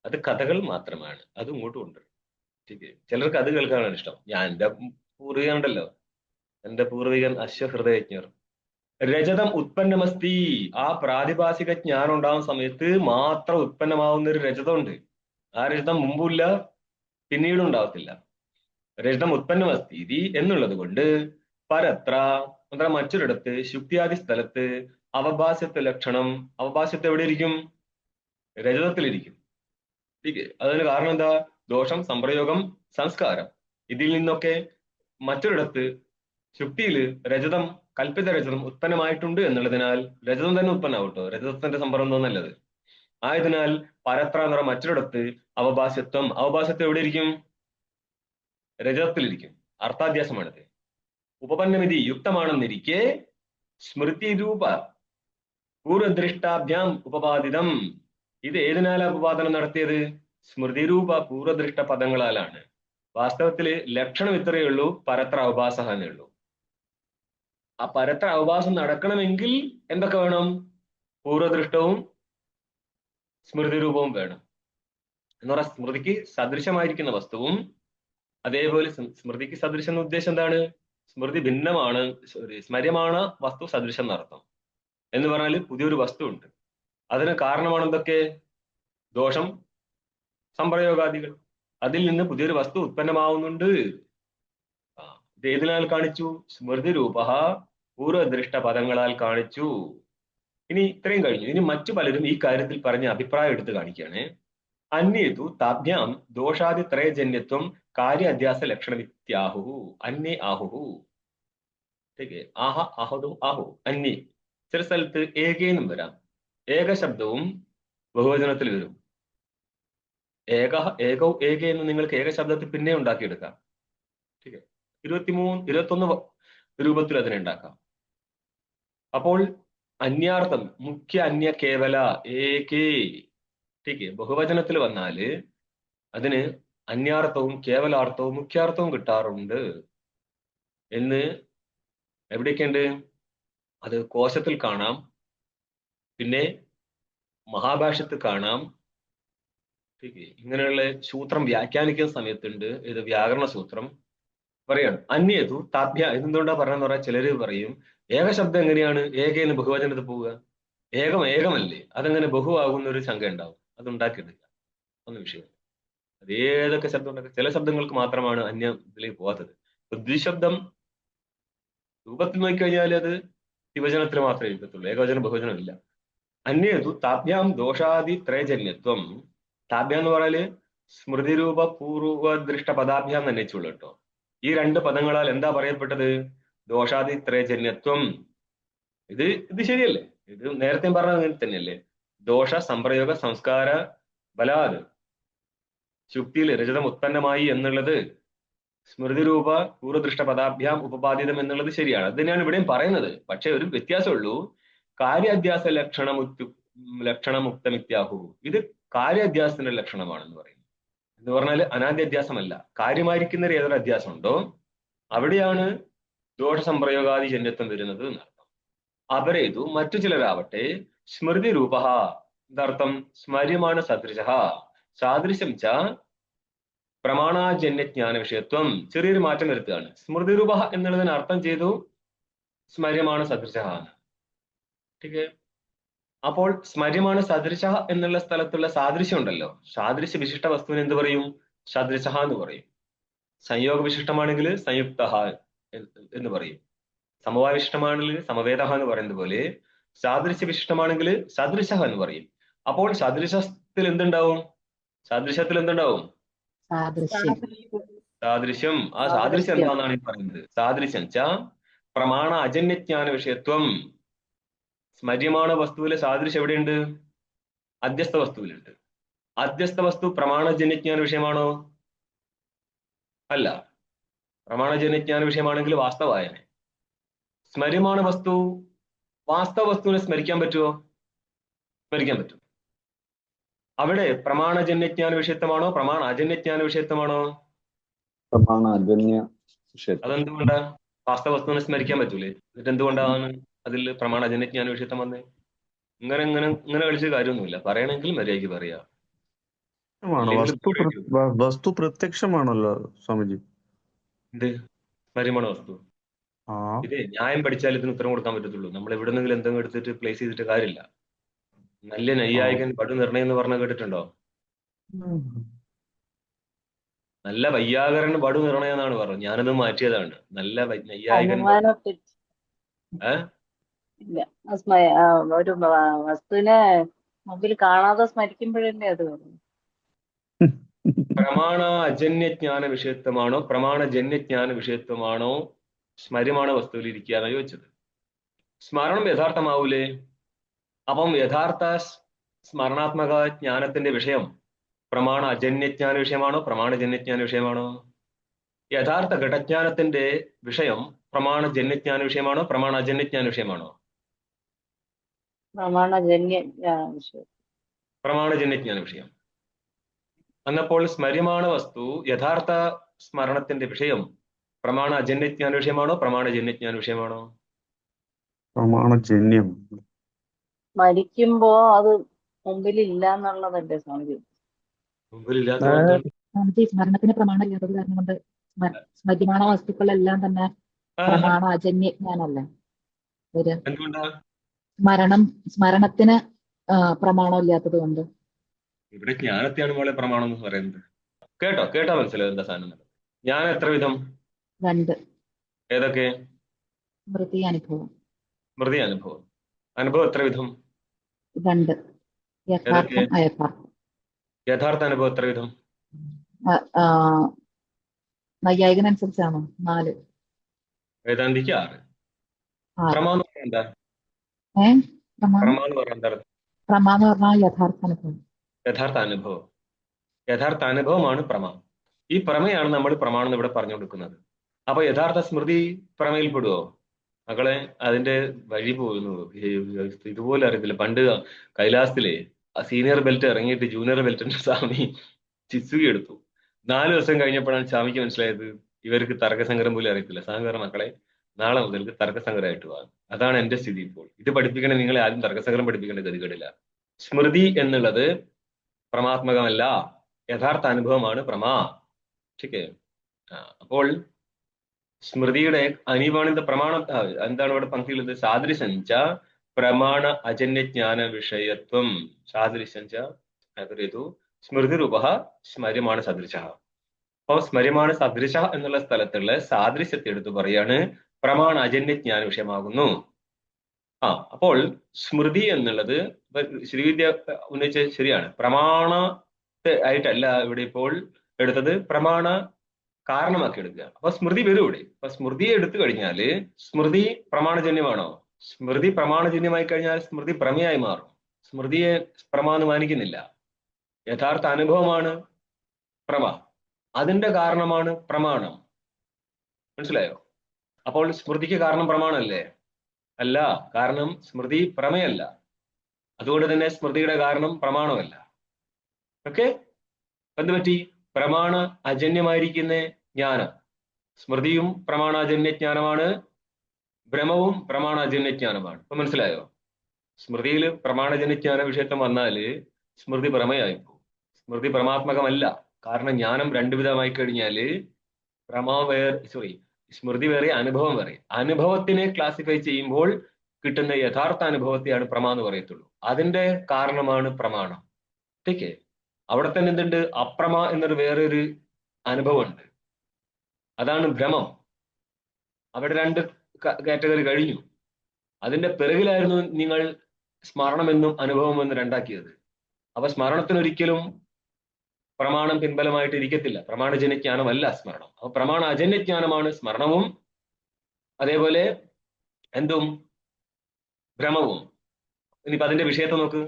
അത് കഥകൾ മാത്രമാണ്. അത് ഇങ്ങോട്ട് കൊണ്ടുവരും. ടീക്കേ. ചിലർക്ക് അത് കേൾക്കാനാണ് ഇഷ്ടം. എന്റെ പൂർവികൻ ഉണ്ടല്ലോ, എന്റെ പൂർവികൻ അശ്വഹൃദയജ്ഞർ. രജതം ഉത്പന്നമസ്തി. ആ പ്രാതിഭാസിക ജ്ഞാനം ഉണ്ടാകുന്ന സമയത്ത് മാത്രം ഉത്പന്നമാവുന്ന ഒരു രജതമുണ്ട്. ആ രജതം മുമ്പുമില്ല, പിന്നീടും ഉണ്ടാവത്തില്ല. രജതം ഉത്പന്നമസ്തി എന്നുള്ളത് കൊണ്ട് പരത്ര അത്ര മറ്റൊരിടത്ത് ശുക്തിയാദി സ്ഥലത്ത് അവഭാസ്യത്വ ലക്ഷണം. അവഭാസ്യത്വം എവിടെ ഇരിക്കും? രജതത്തിലിരിക്കും. അതിന് കാരണം എന്താ? ദോഷം, സംപ്രയോഗം, സംസ്കാരം. ഇതിൽ നിന്നൊക്കെ മറ്റൊരിടത്ത് ശുക്തിയിൽ രജതം, കൽപ്പിത രജതം ഉത്പന്നമായിട്ടുണ്ട് എന്നുള്ളതിനാൽ രജതം തന്നെ ഉത്പന്നമാവട്ടോ. രജതത്തിന്റെ സംഭരണം തോന്നല്ലത്. ആയതിനാൽ പരത്ര എന്ന് പറഞ്ഞ മറ്റൊരിടത്ത് അവഭാസ്യത്വം. അവഭാസ്യത്വം എവിടെ ഇരിക്കും? രജതത്തിലിരിക്കും. അർത്ഥാധ്യാസമാണിത്. ഉപപന്നമിതി യുക്തമാണെന്നിരിക്കെ സ്മൃതി രൂപ പൂർവദൃഷ്ടാഭ്യാം ഉപപാദിതം. ഇത് ഏതിനാലാ ഉപപാദനം നടത്തിയത്? സ്മൃതിരൂപ പൂർവദൃഷ്ട പദങ്ങളാലാണ്. വാസ്തവത്തില് ലക്ഷണം ഇത്രയേ ഉള്ളൂ, പരത്ര അവഭാസ എന്നേ ഉള്ളൂ. ആ പരത്ര അവഭാസം നടക്കണമെങ്കിൽ എന്തൊക്കെ വേണം? പൂർവദൃഷ്ടവും സ്മൃതിരൂപവും വേണം. എന്ന് പറഞ്ഞാൽ സ്മൃതിക്ക് സദൃശമായിരിക്കുന്ന വസ്തുവും, അതേപോലെ സ്മൃതിക്ക് സദൃശം എന്ന ഉദ്ദേശം എന്താണ്? സ്മൃതി ഭിന്നമാണ്, സ്മര്യമാണ് വസ്തു സദൃശം എന്നർത്ഥം. എന്ന് പറഞ്ഞാൽ പുതിയൊരു വസ്തു ഉണ്ട്. അതിന് കാരണമാണ് എന്തൊക്കെ? ദോഷം, സംപ്രയോഗാദികൾ. അതിൽ നിന്ന് പുതിയൊരു വസ്തു ഉത്പന്നമാവുന്നുണ്ട്. ഇത് ഏതിനാൽ കാണിച്ചു? സ്മൃതി രൂപ പൂർവദൃഷ്ട പദങ്ങളാൽ കാണിച്ചു. ഇനി ഇത്രയും കഴിഞ്ഞു. ഇനി മറ്റു പലരും ഈ കാര്യത്തിൽ പറഞ്ഞ അഭിപ്രായം എടുത്ത് കാണിക്കുകയാണ്. അന്യേതു താഭ്യാം ദോഷാദി ത്രയജന്യത്വം കാര്യ അധ്യാസ ലക്ഷണമിത്യാഹു. അന്യേ ആഹുഹു. ആഹ, ആഹുദു, ആഹു, അന്യേ. ചില സ്ഥലത്ത് ഏകേന്നും വരാം. ഏക ശബ്ദവും ബഹുവചനത്തിൽ വരും. ഏകൗ ഏകേ എന്ന് നിങ്ങൾക്ക് ഏക ശബ്ദത്തിൽ പിന്നെ ഉണ്ടാക്കിയെടുക്കാം. 21 രൂപത്തിൽ അതിനെ ഉണ്ടാക്കാം. അപ്പോൾ അന്യാർത്ഥം മുഖ്യ അന്യ കേവല ഏകേ. ബഹുവചനത്തിൽ വന്നാല് അതിന് അന്യാർത്ഥവും കേവലാർത്ഥവും മുഖ്യാർത്ഥവും കിട്ടാറുണ്ട് എന്ന് എവിടെയൊക്കെയുണ്ട്? അത് കോശത്തിൽ കാണാം, പിന്നെ മഹാഭാഷ്യത്തിൽ കാണാം. ഇങ്ങനെയുള്ള സൂത്രം വ്യാഖ്യാനിക്കുന്ന സമയത്തുണ്ട്. ഇത് വ്യാകരണ സൂത്രം പറയാണ്. അന്യേതു താഭ്യ. ഇതെന്തുകൊണ്ടാ പറഞ്ഞെന്ന് പറയാൻ ചിലര് പറയും, ഏകശബ്ദം എങ്ങനെയാണ് ഏകയെന്ന് ബഹുവചനത്തിൽ പോവുക? ഏകമല്ലേ, അതെങ്ങനെ ബഹുവാകുന്ന ഒരു ശങ്ക ഉണ്ടാവും. അത് ഉണ്ടാക്കിയെടുക്കുക ഒന്നും വിഷയം. അത് ഏതൊക്കെ ശബ്ദം ഉണ്ടാക്കുക, ചില ശബ്ദങ്ങൾക്ക് മാത്രമാണ് അന്യ ഇതിലേക്ക് പോകാത്തത്. ദ്വിശബ്ദം രൂപത്തിൽ നോക്കിക്കഴിഞ്ഞാൽ അത് വിഭജനത്തിൽ മാത്രമേ ഇരിക്കത്തുള്ളൂ, ഏകവചനം ബഹുവചനം ഇല്ല. അന്യേതു താഭ്യാം ദോഷാദി ത്രയജന്യത്വം. താഭ്യം എന്ന് പറഞ്ഞാല് സ്മൃതിരൂപ പൂർവദൃഷ്ട പദാഭ്യാം തന്നെ വെച്ചുള്ളൂ കേട്ടോ. ഈ രണ്ട് പദങ്ങളാൽ എന്താ പറയപ്പെട്ടത്? ദോഷാദി ത്രയജന്യത്വം. ഇത് ശരിയല്ലേ? ഇത് നേരത്തെ പറഞ്ഞത് അങ്ങനെ തന്നെയല്ലേ? ദോഷ, സംപ്രയോഗ, സംസ്കാര ബലാത് ശുക്തിയിൽ രജതം ഉത്പന്നമായി എന്നുള്ളത് സ്മൃതിരൂപ പൂർവദൃഷ്ട പദാഭ്യാം ഉപപാദിതം എന്നുള്ളത് ശരിയാണ്. അത് തന്നെയാണ് ഇവിടെയും പറയുന്നത്. പക്ഷെ ഒരു വ്യത്യാസമുള്ളൂ. കാര്യാധ്യാസ ലക്ഷണമുക്തമിത്യാഹു. ഇത് കാര്യാധ്യാസത്തിന്റെ ലക്ഷണമാണെന്ന് പറയുന്നു. എന്ന് പറഞ്ഞാൽ അനാദ്യാധ്യാസമല്ല. കാര്യമായിരിക്കുന്ന ഏതൊരു അധ്യാസം ഉണ്ടോ അവിടെയാണ് ദോഷ സംപ്രയോഗാദി ജന്യത്വം വരുന്നത് എന്നർത്ഥം. അപരേതു മറ്റു ചിലരാവട്ടെ സ്മൃതി രൂപ. എന്താർത്ഥം? സ്മര്യമാണ് സദൃശ. സാദൃശ്യം ച പ്രമാണാജന്യജ്ഞാന വിഷയത്വം. ചെറിയൊരു മാറ്റം വരുത്തുകയാണ്. സ്മൃതി രൂപ എന്നുള്ളതിന് അർത്ഥം ചെയ്തു സ്മര്യമാണ് സദൃശ ആണ്. അപ്പോൾ സ്മര്യമാണ് സദൃശ എന്നുള്ള സ്ഥലത്തുള്ള സാദൃശ്യം ഉണ്ടല്ലോ, സാദൃശ്യ വിശിഷ്ട വസ്തുവിന് എന്ത് പറയും? സദൃശ എന്ന് പറയും. സംയോഗ വിശിഷ്ടമാണെങ്കിൽ സംയുക്ത എന്ന് പറയും. സമവായ വിശിഷ്ടമാണെങ്കിൽ സമവേദ എന്ന് പറയുന്നത് പോലെ സാദൃശ്യ വിശിഷ്ടമാണെങ്കിൽ സദൃശ എന്ന് പറയും. അപ്പോൾ സദൃശത്തിൽ എന്തുണ്ടാവും? സാദൃശ്യത്തിൽ എന്തുണ്ടാവും? സാദൃശ്യം. ആ സാദൃശ്യം എന്താണെന്നാണ് ഈ പറയുന്നത്. സാദൃശ്യം ച പ്രമാണ അജന്യജ്ഞാന വിഷയത്വം. സ്മര്യമാണ് വസ്തുവിലെ സാദൃശ്യം എവിടെയുണ്ട്? അധ്യസ്ഥ വസ്തുവിലുണ്ട്. അധ്യസ്ഥ വസ്തു പ്രമാണജന്യജ്ഞാന വിഷയമാണോ? അല്ല. പ്രമാണജന്യജ്ഞാന വിഷയമാണെങ്കിൽ വാസ്തവായനെ. സ്മര്യമാണ് വസ്തു. വാസ്തവ വസ്തുവിനെ സ്മരിക്കാൻ പറ്റുമോ? സ്മരിക്കാൻ പറ്റും. അവിടെ പ്രമാണജന്യജ്ഞാന വിഷയത്വമാണോ പ്രമാണാജന്യജ്ഞാന വിഷയത്വമാണോ? പ്രമാണജന്യ വിഷയത്വം. അതെന്തുകൊണ്ടാ? വാസ്തവ വസ്തുവിനെ സ്മരിക്കാൻ പറ്റൂലേ? എന്നിട്ട് എന്തുകൊണ്ടാണ് അതിൽ പ്രമാണജന്യജ്ഞാന വിഷയത്വം വന്നേ? ഇങ്ങനെ കളിച്ച കാര്യമൊന്നുമില്ല. പറയണമെങ്കിൽ മര്യാദയ്ക്ക് പറയാ, ഇല്ലെങ്കിൽ വസ്തു പ്രത്യക്ഷമാണല്ലോ സ്വാമിജി. എന്ത് സ്മര്യമാണ് വസ്തു? ആ ഇതേ ന്യായം പഠിച്ചാൽ ഇതിന് ഉത്തരം കൊടുക്കാൻ പറ്റത്തുള്ളൂ. നമ്മൾ എവിടെന്നെങ്കിലും എന്തെങ്കിലും എടുത്തിട്ട് പ്ലേസ് ചെയ്തിട്ട് കാര്യമില്ല. നല്ല നൈയായികൻ പടു നിർണയം എന്ന് പറഞ്ഞ കേട്ടിട്ടുണ്ടോ? നല്ല വൈയാകരൻ പടു നിർണയം എന്നാണ് പറഞ്ഞത്. ഞാനത് മാറ്റിയതാണ്. നല്ല നൈയായികൻ ഇല്ല ഒരു വസ്തുവിനെ മുമ്പിൽ കാണാതെ സ്മരിക്കുമ്പോഴല്ലേ അത് വരുന്നത്. പ്രമാണ അജന്യജ്ഞാന വിഷയത്വമാണോ പ്രമാണജന്യജ്ഞാന വിഷയത്വമാണോ സ്മര്യമാണ് വസ്തുവിൽ ഇരിക്കുകയാണ് ചോദിച്ചത്. സ്മരണം യഥാർത്ഥമാവൂലേ? അപ്പം യഥാർത്ഥ സ്മരണാത്മക ജ്ഞാനത്തിന്റെ വിഷയം പ്രമാണ അജന്യജ്ഞാന വിഷയമാണോ പ്രമാണജന്യജ്ഞാന വിഷയമാണോ? യഥാർത്ഥ ഘടജ്ഞാനത്തിന്റെ വിഷയം പ്രമാണജന്യജ്ഞാന വിഷയമാണോ പ്രമാണാജന്യജ്ഞാന വിഷയമാണോ? പ്രമാണജന്യ വിഷയം. പ്രമാണജന്യജ്ഞാന വിഷയം. എന്നപ്പോൾ സ്മര്യമാണ് വസ്തു യഥാർത്ഥ സ്മരണത്തിന്റെ വിഷയം പ്രമാണ അജന്യജ്ഞാന വിഷയമാണോ പ്രമാണജന്യജ്ഞാന വിഷയമാണോ? പ്രമാണജന്യം. മരിക്കുമ്പോ അത് മുമ്പിൽ ഇല്ല എന്നുള്ളതല്ലേ സ്വാമി? മുമ്പിലില്ലാത്ത സ്വാമിജി, സ്മരണത്തിന് പ്രമാണമില്ലാത്തത് കാരണം കൊണ്ട് സ്മര്യമാണ വസ്തുക്കളെല്ലാം തന്നെ പ്രമാണ അജന്യജ്ഞാനല്ലേ ഒരു എന്തുകൊണ്ടാ? സ്മരണത്തിന് പ്രമാണം ഇല്ലാത്തത് കൊണ്ട്. ഇവിടെ ജ്ഞാനത്തെയാണ് മോളെ പ്രമാണം എന്ന് പറയുന്നത്. കേട്ടാ മനസ്സിലായോ എന്താ സാധനം? ജ്ഞാനം എത്ര വിധം? 2. ഏതൊക്കെ? സ്മൃതി, അനുഭവം. സ്മൃതി, അനുഭവം. അനുഭവം എത്ര വിധം? 2. യഥാർത്ഥം, അയഥാർത്ഥം. യഥാർത്ഥ അനുഭവം എത്ര വിധം? നൈയായികനനുസരിച്ചാണോ? 4. വേദാന്തിക്ക് 6. പ്രമാന്ന് പറഞ്ഞാൽ എന്താ? പ്രമാന്ന് പറഞ്ഞാൽ എന്താ? പ്രമാന്ന് പറഞ്ഞാൽ യഥാർത്ഥ അനുഭവം. യഥാർത്ഥ അനുഭവം. യഥാർത്ഥ അനുഭവമാണ് പ്രമ. ഈ പ്രമയാണ് നമ്മൾ പ്രമാണം ഇവിടെ പറഞ്ഞു കൊടുക്കുന്നത്. അപ്പൊ യഥാർത്ഥ സ്മൃതി പ്രമയിൽപ്പെടുവോ? മക്കളെ അതിന്റെ വഴി പോകുന്നു. ഇതുപോലെ അറിയത്തില്ല. പണ്ട് കൈലാസത്തിലെ സീനിയർ ബെൽറ്റ് ഇറങ്ങിയിട്ട് ജൂനിയർ ബെൽറ്റിന്റെ സ്വാമി ചിത്സുകി എടുത്തു. 4 ദിവസം കഴിഞ്ഞപ്പോഴാണ് സ്വാമിക്ക് മനസ്സിലായത് ഇവർക്ക് തർക്കസംഗ്രഹം പോലും അറിയത്തില്ല. സാങ്കര മക്കളെ നാളെ മുതൽക്ക് തർക്കസംഗ്രഹമായിട്ട് പോകാം. അതാണ് എന്റെ സ്ഥിതി ഇപ്പോൾ. ഇത് പഠിപ്പിക്കണേ നിങ്ങളെ ആദ്യം തർക്കസംഗ്രഹം പഠിപ്പിക്കേണ്ട ഗതികേടില്ല. സ്മൃതി എന്നുള്ളത് പ്രമാത്മകമല്ല, യഥാർത്ഥ അനുഭവമാണ് പ്രമാ. ശരിക്കേ? അപ്പോൾ സ്മൃതിയുടെ അനിവാണിത പ്രമാണം എന്താണ് ഇവിടെ പങ്ക്തിയിലുള്ളത്? സാദൃശഞ്ച പ്രമാണ അജന്യജ്ഞാന വിഷയത്വം. സാദൃശഞ്ച സ്മൃതിരൂപ സ്മര്യമാണ് സദൃശ. അപ്പോൾ സ്മര്യമാണ് സദൃശ എന്നുള്ള സ്ഥലത്തുള്ള സാദൃശ്യത്തെ എടുത്ത് പറയാണ് പ്രമാണ അജന്യജ്ഞാന വിഷയമാകുന്നു. അപ്പോൾ സ്മൃതി എന്നുള്ളത് ശ്രീവിദ്യ ഉന്നയിച്ചത് ശരിയാണ്. പ്രമാണത്തെ ആയിട്ടല്ല ഇവിടെ ഇപ്പോൾ എടുത്തത്, പ്രമാണ കാരണമാക്കി എടുക്കുക. അപ്പൊ സ്മൃതി വരും ഇവിടെ. അപ്പൊ സ്മൃതിയെ എടുത്തു കഴിഞ്ഞാല് സ്മൃതി പ്രമാണജന്യമാണോ? സ്മൃതി പ്രമാണജന്യമായി കഴിഞ്ഞാൽ സ്മൃതി പ്രമേയായി മാറും. സ്മൃതിയെ പ്രമാന്ന് മാനിക്കുന്നില്ല. യഥാർത്ഥ അനുഭവമാണ് പ്രമ, അതിന്റെ കാരണമാണ് പ്രമാണം. മനസ്സിലായോ? അപ്പോൾ സ്മൃതിക്ക് കാരണം പ്രമാണല്ലേ? അല്ല. കാരണം സ്മൃതി പ്രമേയല്ല. അതുകൊണ്ട് തന്നെ സ്മൃതിയുടെ കാരണം പ്രമാണമല്ല. ഓക്കെ? എന്ത് പറ്റി? പ്രമാണ അജന്യമായിരിക്കുന്ന ജ്ഞാനം. സ്മൃതിയും പ്രമാണാജന്യജ്ഞാനമാണ്, ഭ്രമവും പ്രമാണാജന്യജ്ഞാനമാണ്. ഇപ്പൊ മനസ്സിലായോ? സ്മൃതിയിൽ പ്രമാണജന്യജ്ഞാന വിഷയത്വം വന്നാല് സ്മൃതി പ്രമേയായിപ്പോ. സ്മൃതി പ്രമാത്മകമല്ല. കാരണം ജ്ഞാനം 2 വിധമായി കഴിഞ്ഞാല് സ്മൃതി വേറെ അനുഭവം വേറെ. അനുഭവത്തിനെ ക്ലാസിഫൈ ചെയ്യുമ്പോൾ കിട്ടുന്ന യഥാർത്ഥ അനുഭവത്തെയാണ് പ്രമ എന്ന് പറയത്തുള്ളൂ. അതിന്റെ കാരണമാണ് പ്രമാണം. ഓക്കെ? അവിടെ തന്നെ എന്തുണ്ട്? അപ്രമ എന്നൊരു വേറൊരു അനുഭവമുണ്ട്. അതാണ് ഭ്രമം. അവിടെ 2 കാറ്റഗറി കഴിഞ്ഞു. അതിന്റെ പിറകിലായിരുന്നു നിങ്ങൾ സ്മരണമെന്നും അനുഭവമെന്നും 2ആക്കിയത്. അപ്പൊ സ്മരണത്തിനൊരിക്കലും പ്രമാണം പിൻബലമായിട്ട് ഇരിക്കത്തില്ല. പ്രമാണജന്യജ്ഞാനമല്ല സ്മരണം. അപ്പൊ പ്രമാണ അജന്യജ്ഞാനമാണ് സ്മരണവും അതേപോലെ എന്തും ഭ്രമവും. ഇനിയിപ്പോ അതിന്റെ വിഷയത്തെ നോക്ക്.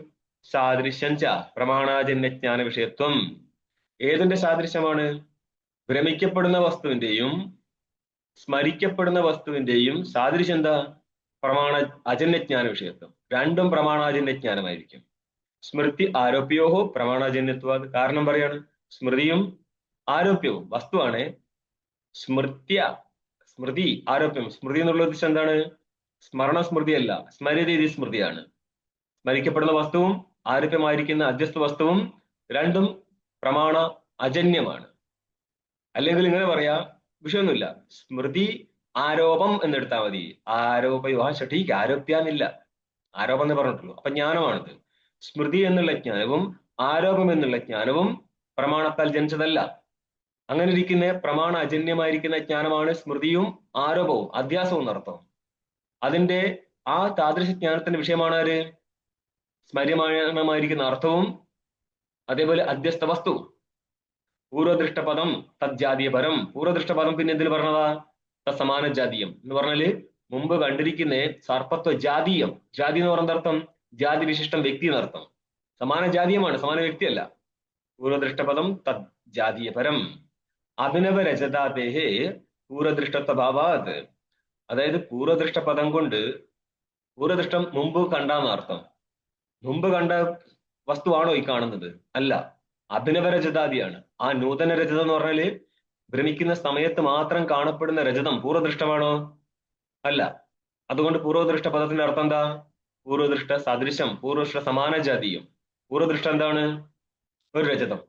സാദൃശ്യഞ്ച പ്രമാണാജന്യജ്ഞാന വിഷയത്വം. ഏതിന്റെ സാദൃശ്യമാണ്? ഭ്രമിക്കപ്പെടുന്ന വസ്തുവിന്റെയും സ്മരിക്കപ്പെടുന്ന വസ്തുവിന്റെയും സാദൃശ്യം എന്താ? പ്രമാണ അജന്യജ്ഞാന വിഷയത്വം. രണ്ടും പ്രമാണാജന്യജ്ഞാനമായിരിക്കും. സ്മൃതി ആരോപ്യോഹോ പ്രമാണജന്യത്വാത്. കാരണം പറയാണ്, സ്മൃതിയും ആരോപ്യവും വസ്തുവാണ്. സ്മൃതി ആരോപ്യം. സ്മൃതി എന്നുള്ള ഉദ്ദേശം എന്താണ്? സ്മരണ സ്മൃതിയല്ല, സ്മരരീതി സ്മൃതിയാണ്. സ്മരിക്കപ്പെടുന്ന വസ്തുവും ആരോപ്യമായിരിക്കുന്ന അധ്യസ്ഥ വസ്തുവും രണ്ടും പ്രമാണ അജന്യമാണ്. അല്ലെങ്കിൽ ഇങ്ങനെ പറയാ, വിഷയമൊന്നുമില്ല. സ്മൃതി ആരോപം എന്നെടുത്താൽ മതി. ആരോപയോ ഷഠീക്ക് ആരോപ്യാന്നില്ല, ആരോപം എന്ന് പറഞ്ഞിട്ടുള്ളൂ. അപ്പൊ ജ്ഞാനമാണിത്. സ്മൃതി എന്നുള്ള ജ്ഞാനവും ആരോപം എന്നുള്ള ജ്ഞാനവും പ്രമാണത്താൽ ജനിച്ചതല്ല. അങ്ങനെ ഇരിക്കുന്ന പ്രമാണ അജന്യമായിരിക്കുന്ന ജ്ഞാനമാണ് സ്മൃതിയും ആരോപവും അധ്യാസവും എന്നർത്ഥം. അതിന്റെ ആ താദൃശ ജ്ഞാനത്തിന്റെ വിഷയമാണ് ആര്? സ്മര്യമായിരിക്കുന്ന അർത്ഥവും അതേപോലെ അധ്യസ്ഥ വസ്തുവും. പൂർവദൃഷ്ടപദം തജ്ജാതീയപരം. പൂർവദൃഷ്ടപദം പിന്നെ എന്തിൽ പറഞ്ഞതാ? തസമാന ജാതീയം എന്ന് പറഞ്ഞാല് മുമ്പ് കണ്ടിരിക്കുന്ന സർപ്പത്വ ജാതീയം. ജാതി എന്ന് പറഞ്ഞ അർത്ഥം ജാതി വിശിഷ്ടം വ്യക്തി എന്നർത്ഥം. സമാന ജാതീയമാണ്, സമാന വ്യക്തിയല്ല. പൂർവദൃഷ്ടപദം തജ്ജാതീയപരം. അഭിനവ രജതാദേഹേ പൂർവദൃഷ്ടത്വ ഭാവാത്. അതായത് പൂർവദൃഷ്ടപദം കൊണ്ട് പൂർവദൃഷ്ടം മുമ്പ് കണ്ടാന്ന അർത്ഥം. മുമ്പ് കണ്ട വസ്തുവാണോ ഈ കാണുന്നത്? അല്ല, അഭിനവ രജതാദിയാണ്. ആ നൂതന രജതം എന്ന് പറഞ്ഞാല് ഭ്രമിക്കുന്ന സമയത്ത് മാത്രം കാണപ്പെടുന്ന രജതം പൂർവദൃഷ്ടമാണോ? അല്ല. അതുകൊണ്ട് പൂർവദൃഷ്ട പദത്തിന്റെ അർത്ഥം എന്താ? പൂർവദൃഷ്ട സദൃശം, പൂർവദൃഷ്ട സമാന ജാതീയം. പൂർവദൃഷ്ട എന്താണ്? ഒരു രജതം.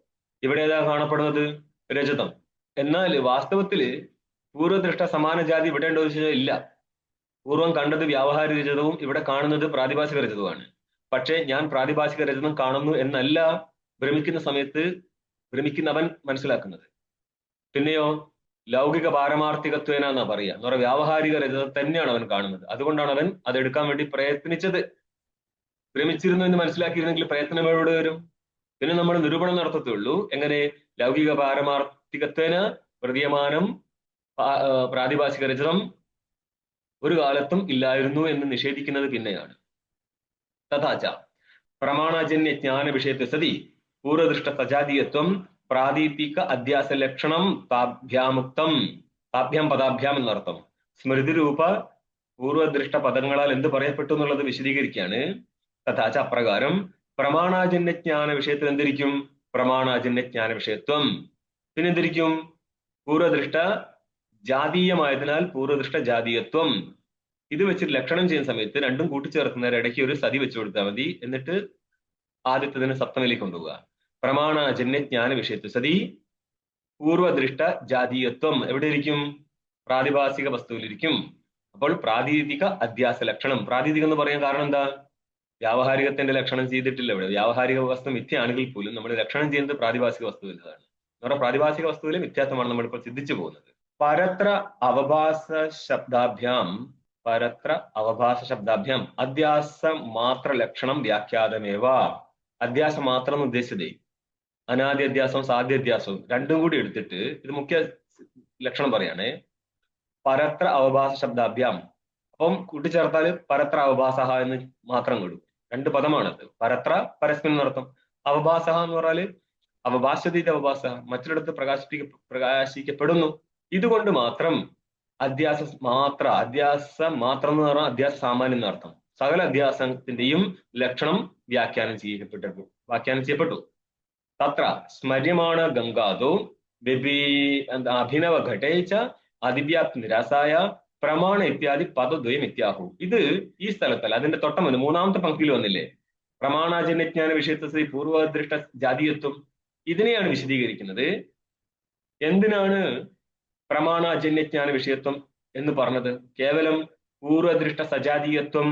ഇവിടെ ഏതാ കാണപ്പെടുന്നത്? രജതം. എന്നാൽ വാസ്തവത്തില് പൂർവദൃഷ്ട സമാന ജാതി ഇവിടെ ഉണ്ടോ എന്ന് ചോദിച്ചാൽ ഇല്ല. പൂർവം കണ്ടത് വ്യാവഹാരിക രജതവും ഇവിടെ കാണുന്നത് പ്രാതിഭാസിക രജതവുമാണ്. പക്ഷേ ഞാൻ പ്രാതിഭാസിക രജതം കാണുന്നു എന്നല്ല ഭ്രമിക്കുന്ന സമയത്ത് ഭ്രമിക്കുന്നവൻ മനസ്സിലാക്കുന്നത്. പിന്നെയോ ലൗകിക പാരമാർത്ഥികത്വേന എന്നാ പറയുക. എന്ന് പറഞ്ഞാൽ വ്യാവഹാരിക രജതം തന്നെയാണ് അവൻ കാണുന്നത്. അതുകൊണ്ടാണ് അവൻ അതെടുക്കാൻ വേണ്ടി പ്രയത്നിച്ചത്. ഭ്രമിച്ചിരുന്നു എന്ന് മനസ്സിലാക്കിയിരുന്നെങ്കിൽ പ്രയത്നം എവിടെ വരും? പിന്നെ നമ്മൾ നിരൂപണം നടത്തത്തേ ഉള്ളൂ. എങ്ങനെ? ലൗകിക പാരമാർത്ഥികത്വേന പ്രതീയമാനം പ്രാതിഭാസിക രജതം ഒരു കാലത്തും ഇല്ലായിരുന്നു എന്ന് നിഷേധിക്കുന്നത് പിന്നെയാണ്. തഥാച പ്രമാണജന്യ ജ്ഞാന വിഷയത്തെ സതി പൂർവദൃഷ്ട സജാതീയത്വം പ്രാദീപിക അധ്യാസ ലക്ഷണം താഭ്യാമുക്തം. താഭ്യാം പദാഭ്യാം എന്നർത്ഥം. സ്മൃതി രൂപ പൂർവദൃഷ്ട പദങ്ങളാൽ എന്ത് പറയപ്പെട്ടു എന്നുള്ളത് വിശദീകരിക്കുകയാണ്. തഥാച അപ്രകാരം പ്രമാണാജന്യ ജ്ഞാന വിഷയത്തിൽ എന്തിരിക്കും? പ്രമാണാജന്യ ജ്ഞാന വിഷയത്വം. പിന്നെ എന്തിരിക്കും? പൂർവദൃഷ്ട ജാതീയമായതിനാൽ പൂർവദൃഷ്ട ജാതീയത്വം. ഇത് വെച്ചിട്ട് ലക്ഷണം ചെയ്യുന്ന സമയത്ത് രണ്ടും കൂട്ടിച്ചേർക്കുന്നവർ ഇടയ്ക്ക് ഒരു സതി വെച്ചു കൊടുത്താൽ മതി. എന്നിട്ട് ആദ്യത്തതിനെ സപ്തമിലേക്ക് കൊണ്ടുപോവുക. പ്രമാണാജന്യ ജ്ഞാന വിഷയത്വ സതി പൂർവദൃഷ്ട ജാതീയത്വം എവിടെ ഇരിക്കും? പ്രാതിഭാസിക വസ്തുവിലിരിക്കും. അപ്പോൾ പ്രാതിനിധിക അധ്യാസ ലക്ഷണം. പ്രാതിനിധികം എന്ന് പറയാൻ കാരണം എന്താ? വ്യാവഹാരികത്തിന്റെ ലക്ഷണം ചെയ്തിട്ടില്ല ഇവിടെ. വ്യാവഹാരിക വസ്തു മിഥ്യയാണെങ്കിൽ പോലും നമ്മൾ ലക്ഷണം ചെയ്യുന്നത് പ്രാതിഭാസിക വസ്തുവിൻ്റെതാണ്. എന്ന് പറഞ്ഞാൽ പ്രാതിഭാസിക വസ്തുവിലെ മിഥ്യാത്വമാണ് നമ്മളിപ്പോൾ സിദ്ധിച്ചു പോകുന്നത്. പരത്ര അവഭാസ ശബ്ദാഭ്യാം അധ്യാസ മാത്ര ലക്ഷണം വ്യാഖ്യാതമേവ. അധ്യാസം മാത്രം എന്ന് ഉദ്ദേശിച്ചതേ അനാദി അധ്യാസവും സാധ്യ അധ്യാസവും രണ്ടും കൂടി എടുത്തിട്ട് ഇത് മുഖ്യ ലക്ഷണം പറയാണ്. പരത്ര അവഭാസ ശബ്ദാഭ്യാം. അപ്പം കൂട്ടിച്ചേർത്താല് പരത്ര അവഭാസഹ എന്ന് മാത്രം കിടും. രണ്ട് പദമാണത്. പരത്ര പരസ്മിൻ എന്നർത്ഥം. അവഭാസഹ എന്ന് പറഞ്ഞാല് അവഭാഷതീത അവഭാസ, മറ്റൊരിടത്ത് പ്രകാശിക്കപ്പെടുന്നു. ഇതുകൊണ്ട് മാത്രം അധ്യാസ മാത്രം എന്ന് പറഞ്ഞാൽ അധ്യാസ സാമാന്യം എന്നർത്ഥം. സകല അധ്യാസത്തിന്റെയും ലക്ഷണം വ്യാഖ്യാനം ചെയ്യപ്പെട്ടു. തത്ര സ്മര്യമാണ ഗംഗാദോ അഭിനവ ഘടേച്ച അതിവ്യാപ്തി നിരാസായ പ്രമാണ ഇത്യാദി പദദ്വയം ഇത്യാഹു. ഇത് ഈ സ്ഥലത്തല്ല, അതിന്റെ തൊട്ടം മൂന്നാമത്തെ പങ്ക്തിയിൽ വന്നില്ലേ? പ്രമാണാജന്യജ്ഞാന വിഷയത്തെ പൂർവദൃഷ്ട ജാതീയത്വം. ഇതിനെയാണ് വിശദീകരിക്കുന്നത്. എന്തിനാണ് പ്രമാണാജന്യജ്ഞാന വിഷയത്വം എന്ന് പറഞ്ഞത്? കേവലം പൂർവദൃഷ്ട സജാതീയത്വം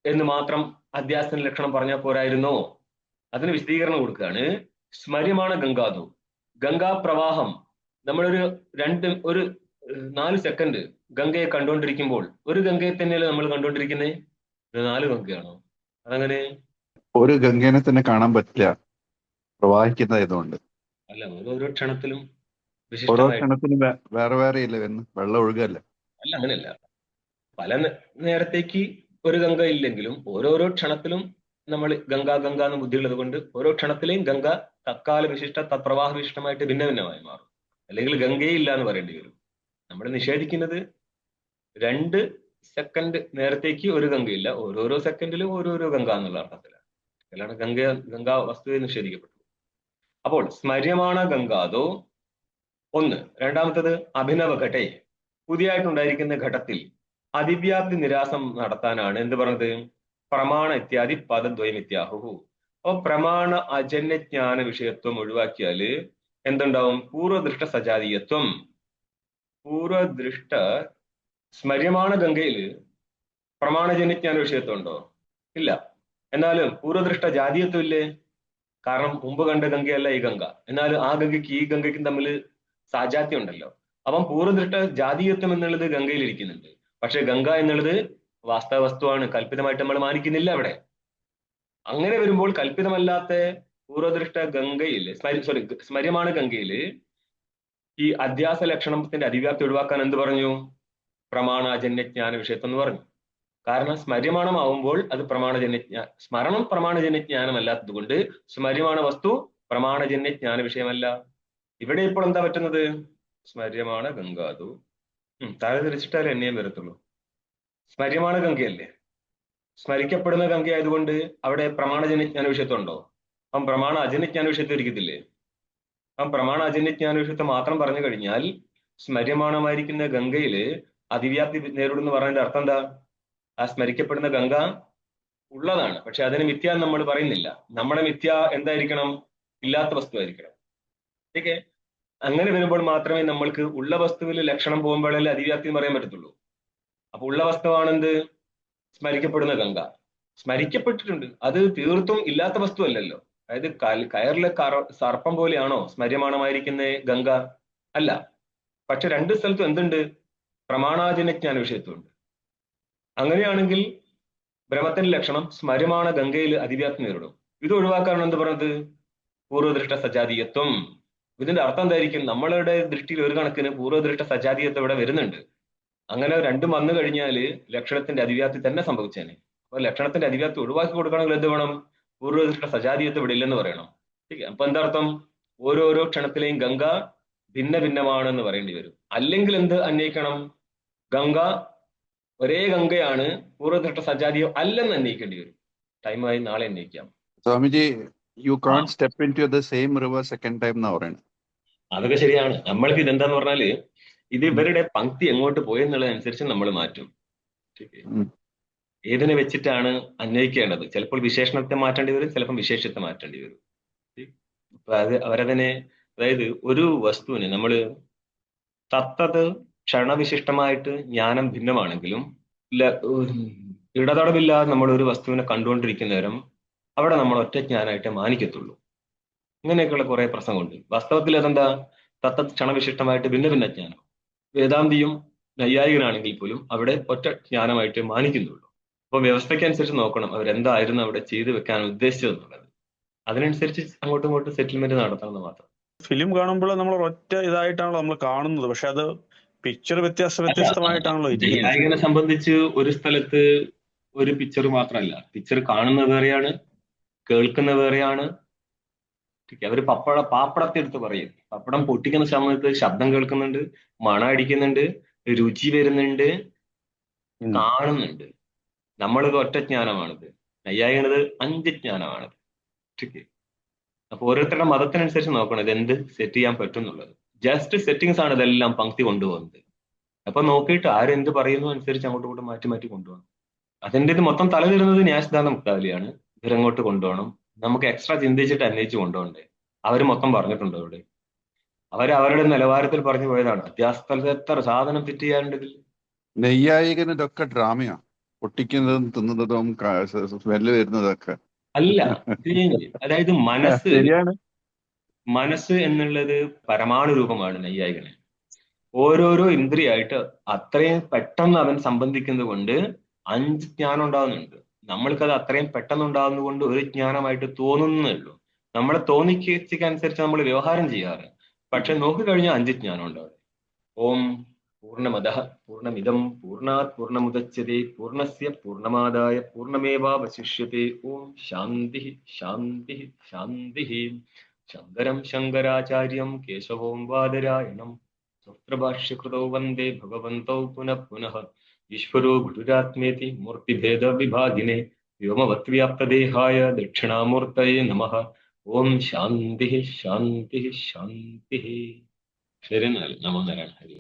എന്ന് മാത്രം അധ്യാസന ലക്ഷണം പറഞ്ഞാൽ പോരായിരുന്നോ? അതിന് വിശദീകരണം കൊടുക്കുകയാണ്. സ്മര്യമാണ് ഗംഗാദു. ഗംഗാപ്രവാഹം നമ്മളൊരു 4 സെക്കൻഡ് ഗംഗയെ കണ്ടുകൊണ്ടിരിക്കുമ്പോൾ ഒരു ഗംഗയെ തന്നെയല്ലേ നമ്മൾ കണ്ടുകൊണ്ടിരിക്കുന്നത്? 4 ഗംഗയാണോ? അതങ്ങനെ ഒരു ഗംഗേനെ തന്നെ കാണാൻ പറ്റില്ല, പ്രവാഹിക്കുന്നതായതുകൊണ്ട്. അല്ല, ഓരോ ക്ഷണത്തിലും ഓരോ ക്ഷണത്തിനും വേറെ വേറെ ഇല്ല എന്ന് വെള്ളം ഒഴുകല്ല. അല്ല, അങ്ങനെയല്ല. പല നേരത്തേക്ക് ഒരു ഗംഗ ഇല്ലെങ്കിലും ഓരോരോ ക്ഷണത്തിലും നമ്മൾ ഗംഗ എന്ന് ബുദ്ധിയുള്ളത് കൊണ്ട് ഓരോ ക്ഷണത്തിലെയും ഗംഗ തത്കാല വിശിഷ്ട തത്പ്രവാഹ വിശിഷ്ടമായിട്ട് ഭിന്നമായി മാറും. അല്ലെങ്കിൽ ഗംഗയെ ഇല്ല എന്ന് പറയേണ്ടി വരും. നമ്മൾ നിഷേധിക്കുന്നത് 2 സെക്കൻഡ് നേരത്തേക്ക് ഒരു ഗംഗയില്ല, ഓരോരോ സെക്കൻഡിലും ഓരോരോ ഗംഗ എന്നുള്ള അർത്ഥത്തിലാണ്. അല്ലാണ്ട് ഗംഗാ വസ്തുവെ നിഷേധിക്കപ്പെട്ടു. അപ്പോൾ സ്മര്യമാണ ഗംഗാതോ ഒന്ന്. രണ്ടാമത്തത് അഭിനവ ഘടേ, പുതിയതായിട്ടുണ്ടായിരിക്കുന്ന ഘട്ടത്തിൽ അതിവ്യാപ്തി നിരാസം നടത്താനാണ് എന്ത് പറഞ്ഞത്? പ്രമാണ ഇത്യാദി പദദ്വയം ഇത്യാഹു. അപ്പൊ പ്രമാണ അജന്യജ്ഞാന വിഷയത്വം ഒഴിവാക്കിയാല് എന്തുണ്ടാവും? പൂർവദൃഷ്ട സജാതീയത്വം. പൂർവദൃഷ്ട സ്മര്യമാണ ഗംഗയില് പ്രമാണജന്യജ്ഞാന വിഷയത്വം ഉണ്ടോ? ഇല്ല. എന്നാലും പൂർവദൃഷ്ട ജാതീയത്വം ഇല്ലേ? കാരണം മുമ്പ് കണ്ട ഗംഗയല്ല ഈ ഗംഗ. എന്നാലും ആ ഗംഗയ്ക്ക് ഈ ഗംഗയ്ക്കും തമ്മിൽ സാജാത്യം ഉണ്ടല്ലോ. അപ്പം പൂർവദൃഷ്ട ജാതീയത്വം എന്നുള്ളത് ഗംഗയിൽ ഇരിക്കുന്നുണ്ട്. പക്ഷെ ഗംഗ എന്നുള്ളത് വാസ്തവ വസ്തുവാണ്, കല്പിതമായിട്ട് നമ്മൾ മാനിക്കുന്നില്ല അവിടെ. അങ്ങനെ വരുമ്പോൾ കല്പിതമല്ലാത്ത പൂർവദൃഷ്ട ഗംഗയില് സ്മര്യമാണ് ഗംഗയില് ഈ അധ്യാസ ലക്ഷണത്തിന്റെ അതിവ്യാപ്തി ഒഴിവാക്കാൻ എന്ത് പറഞ്ഞു? പ്രമാണജന്യജ്ഞാന വിഷയത്വം എന്ന് പറഞ്ഞു. കാരണം സ്മര്യമാണമാവുമ്പോൾ അത് സ്മരണം പ്രമാണജന്യജ്ഞാനം അല്ലാത്തത് കൊണ്ട് സ്മര്യമാണ വസ്തു പ്രമാണജന്യജ്ഞാന വിഷയമല്ല. ഇവിടെ ഇപ്പോൾ എന്താ പറ്റുന്നത്? സ്മര്യമാണ ഗംഗാതു താഴെ തിരിച്ചിട്ടാലേ എന്നെയും വരത്തുള്ളൂ. സ്മര്യമാണ ഗംഗയല്ലേ, സ്മരിക്കപ്പെടുന്ന ഗംഗ ആയതുകൊണ്ട് അവിടെ പ്രമാണജന്യജ്ഞാന വിഷയത്വം ഉണ്ടോ? അപ്പം പ്രമാണ അജന്യജ്ഞാന വിഷയത്വം ഇരിക്കത്തില്ലേ? അപ്പം പ്രമാണ അജന്യജ്ഞാന വിഷയത്വം മാത്രം പറഞ്ഞു കഴിഞ്ഞാൽ സ്മര്യമാണമായിരിക്കുന്ന ഗംഗയില് അതിവ്യാപ്തി നേരിടുന്നു പറഞ്ഞതിന്റെ അർത്ഥം എന്താ? ആ സ്മരിക്കപ്പെടുന്ന ഗംഗ ഉള്ളതാണ്, പക്ഷെ അതിന് മിഥ്യ എന്ന് നമ്മൾ പറയുന്നില്ല. നമ്മുടെ മിഥ്യ എന്തായിരിക്കണം? ഇല്ലാത്ത വസ്തു ആയിരിക്കണം. ഓക്കെ. അങ്ങനെ വരുമ്പോൾ മാത്രമേ നമ്മൾക്ക് ഉള്ള വസ്തുവിൽ ലക്ഷണം പോകുമ്പോഴല്ലേ അതിവ്യാപ്തി എന്ന് പറയാൻ പറ്റത്തുള്ളൂ. അപ്പൊ ഉള്ള വസ്തുവാണെന്ത്? സ്മരിക്കപ്പെടുന്ന ഗംഗ. സ്മരിക്കപ്പെട്ടിട്ടുണ്ട്, അത് തീർത്തും ഇല്ലാത്ത വസ്തു അല്ലല്ലോ. അതായത് കയറിലെ സർപ്പം പോലെയാണോ സ്മര്യമാണമായിരിക്കുന്ന ഗംഗ? അല്ല. പക്ഷെ രണ്ട് സ്ഥലത്തും എന്തുണ്ട്? പ്രമാണാജന്യജ്ഞാന വിഷയത്വമുണ്ട്. അങ്ങനെയാണെങ്കിൽ ബ്രഹ്മത്തിന്റെ ലക്ഷണം സ്മര്യമാണ ഗംഗയിൽ അതിവ്യാപ്തി നേരിടും. ഇത് ഒഴിവാക്കാനാണ് എന്ത് പറഞ്ഞത്? പൂർവദൃഷ്ട സജാതീയത്വം. ഇതിന്റെ അർത്ഥം എന്തായിരിക്കും? നമ്മളുടെ ദൃഷ്ടിയിൽ ഒരു കണക്കിന് പൂർവദൃഷ്ട സജാതീയത്വം ഇവിടെ വരുന്നുണ്ട്. അങ്ങനെ രണ്ടും വന്നു കഴിഞ്ഞാല് ലക്ഷണത്തിന്റെ അതിവ്യാപ്തി തന്നെ സംഭവിച്ചേനെ. അപ്പൊ ലക്ഷണത്തിന്റെ അതിവ്യാപ്തി ഒഴിവാക്കി കൊടുക്കണമെങ്കിൽ എന്ത് വേണം? പൂർവദൃഷ്ട സജാതീയത്വം ഇവിടെ ഇല്ലെന്ന് പറയണം. അപ്പൊ എന്താർത്ഥം? ഓരോരോ ക്ഷണത്തിലെയും ഗംഗ ഭിന്ന ഭിന്നമാണെന്ന് പറയേണ്ടി വരും. അല്ലെങ്കിൽ എന്ത് അന്വയിക്കണം? ഗംഗ ഒരേ ഗംഗയാണ്, പൂർവദൃഷ്ട സജാതീയം അല്ലെന്ന് അന്വയിക്കേണ്ടി വരും. ടൈമായി, നാളെ അന്വയിക്കാം. Swamiji, you can't step into the same river second time എന്നാ പറയുന്നത്. അതൊക്കെ ശരിയാണ്. നമ്മൾക്ക് ഇതെന്താന്ന് പറഞ്ഞാല് ഇത് ഇവരുടെ പങ്ക്തി എങ്ങോട്ട് പോയെന്നുള്ളതനുസരിച്ച് നമ്മൾ മാറ്റും. ഏതിനെ വെച്ചിട്ടാണ് അന്വയിക്കേണ്ടത്? ചിലപ്പോൾ വിശേഷണത്തെ മാറ്റേണ്ടി വരും, ചിലപ്പോൾ വിശേഷത്തെ മാറ്റേണ്ടി വരും. അപ്പൊ അവരതിനെ, അതായത് ഒരു വസ്തുവിനെ നമ്മൾ തത്തത് ക്ഷണവിശിഷ്ടമായിട്ട് ജ്ഞാനം ഭിന്നമാണെങ്കിലും ഇടതടവില്ലാതെ നമ്മൾ ഒരു വസ്തുവിനെ കണ്ടുകൊണ്ടിരിക്കുന്ന നേരം അവിടെ നമ്മൾ ഒറ്റ ജ്ഞാനമായിട്ട് മാനിക്കത്തുള്ളൂ. ഇങ്ങനെയൊക്കെയുള്ള കുറെ പ്രസംഗമുണ്ട്. വാസ്തവത്തിൽ അതെന്താ? തത്ത ക്ഷണവിശിഷ്ടമായിട്ട് ഭിന്ന ഭിന്ന ജ്ഞാനം. വേദാന്തിയും നൈയായികനാണെങ്കിൽ പോലും അവിടെ ഒറ്റ ജ്ഞാനമായിട്ട് മാനിക്കുന്നുള്ളൂ. അപ്പൊ വ്യവസ്ഥയ്ക്കനുസരിച്ച് നോക്കണം അവരെന്തായിരുന്നു അവിടെ ചെയ്തു വെക്കാൻ ഉദ്ദേശിച്ചതെന്നുള്ളത്. അതിനനുസരിച്ച് അങ്ങോട്ടും ഇങ്ങോട്ടും സെറ്റിൽമെന്റ് നടത്തണമെന്ന് മാത്രം. ഫിലിം കാണുമ്പോൾ നമ്മൾ ഒറ്റ ഇതായിട്ടാണല്ലോ നമ്മൾ കാണുന്നത്, പക്ഷെ അത് പിക്ചർ വ്യത്യസ്തമായിട്ടാണല്ലോ ഇരിക്കുന്നത്. നൈയായികനെ സംബന്ധിച്ച് ഒരു സ്ഥലത്ത് ഒരു പിക്ചർ മാത്രമല്ല, പിക്ചർ കാണുന്നത് വേറെയാണ്, കേൾക്കുന്നത് വേറെയാണ്. അവര് പാപ്പടത്തെടുത്ത് പറയും. പപ്പടം പൊട്ടിക്കുന്ന സമയത്ത് ശബ്ദം കേൾക്കുന്നുണ്ട്, മണം അടിക്കുന്നുണ്ട്, രുചി വരുന്നുണ്ട്, കാണുന്നുണ്ട്. നമ്മളിത് ഒറ്റ ജ്ഞാനമാണിത്. നൈയായികനത് 5 ജ്ഞാനമാണിത്. അപ്പൊ ഓരോരുത്തരുടെ മതത്തിനനുസരിച്ച് നോക്കണം ഇത് എന്ത് സെറ്റ് ചെയ്യാൻ പറ്റും എന്നുള്ളത്. ജസ്റ്റ് സെറ്റിങ്സ് ആണ് ഇതെല്ലാം പങ്ക്തി കൊണ്ടുപോകുന്നത്. അപ്പൊ നോക്കിയിട്ട് ആരെന്ത് പറയുന്നു അനുസരിച്ച് അങ്ങോട്ടും ഇങ്ങോട്ടും മാറ്റി മാറ്റി കൊണ്ടുപോകണം. അതിന്റെ ഇത് മൊത്തം തലതിരുന്നത് ന്യായസിദ്ധാന്ത മുക്താവലിയാണ്. ഇവരങ്ങോട്ട് കൊണ്ടുപോകണം. നമുക്ക് എക്സ്ട്രാ ചിന്തിച്ചിട്ട് അന്വേഷിച്ച് കൊണ്ടുപോകണ്ടേ? അവര് മൊത്തം പറഞ്ഞിട്ടുണ്ടോ ഇവിടെ? അവരവരുടെ നിലവാരത്തിൽ പറഞ്ഞു പോയതാണ്. അത്യാസ്ഥലത്ത് എത്ര സാധനം ഫിറ്റ് ചെയ്യാനുണ്ടെങ്കിൽ. നെയ്യായികന് ഇതൊക്കെ ഡ്രാമയാ, പൊട്ടിക്കുന്നതും തിന്നുന്നതും സ്മെല്ല് വരുന്നതൊക്കെ അല്ല. അതായത് ശരിയാണ്. മനസ്സ് എന്നുള്ളത് പരമാണു രൂപമാണ് നൈയായികന്. ഓരോരോ ഇന്ദ്രിയായിട്ട് അത്രയും പെട്ടെന്ന് അവൻ സംബന്ധിക്കുന്നത് കൊണ്ട് 5 ജ്ഞാനം ഉണ്ടാകുന്നുണ്ട്. നമ്മൾക്കത് അത്രയും പെട്ടെന്ന് ഉണ്ടാകുന്നത് കൊണ്ട് ഒരു ജ്ഞാനമായിട്ട് തോന്നുന്നേ ഉള്ളൂ. നമ്മളെ തോന്നിക്കനുസരിച്ച് നമ്മൾ വ്യവഹാരം ചെയ്യാറ്. പക്ഷെ നോക്കിക്കഴിഞ്ഞാൽ 5 ജ്ഞാനം ഉണ്ടാവും. ഓം പൂർണ്ണമദഃ പൂർണ്ണമിദം പൂർണ്ണാത് പൂർണ്ണമുദച്യതേ പൂർണ്ണസ്യ പൂർണ്ണമാദായ പൂർണ്ണമേവാവശിഷ്യതേ. ഓം ശാന്തി ശാന്തി ശാന്തി. ശങ്കരം ശങ്കരാചാര്യം കേശവോം ബാദരായണം സ്വസ്ത്രഭാഷ്യകൃതൗ വന്ദേ ഭഗവന്തൗ പുനഃ പുനഃ. ഈശ്വരോ ഗുരുരാത്മേതി മൂർത്തിഭേദ വിഭാഗിനെ വ്യോമവത്വ്യാപ്തദേഹായ ദക്ഷിണാമൂർത്തയെ നമഃ. ഓം ശാന്തി ശാന്തി ശാന്തി. ശരി എന്നാൽ നമോ നാരായണ. ഹരി.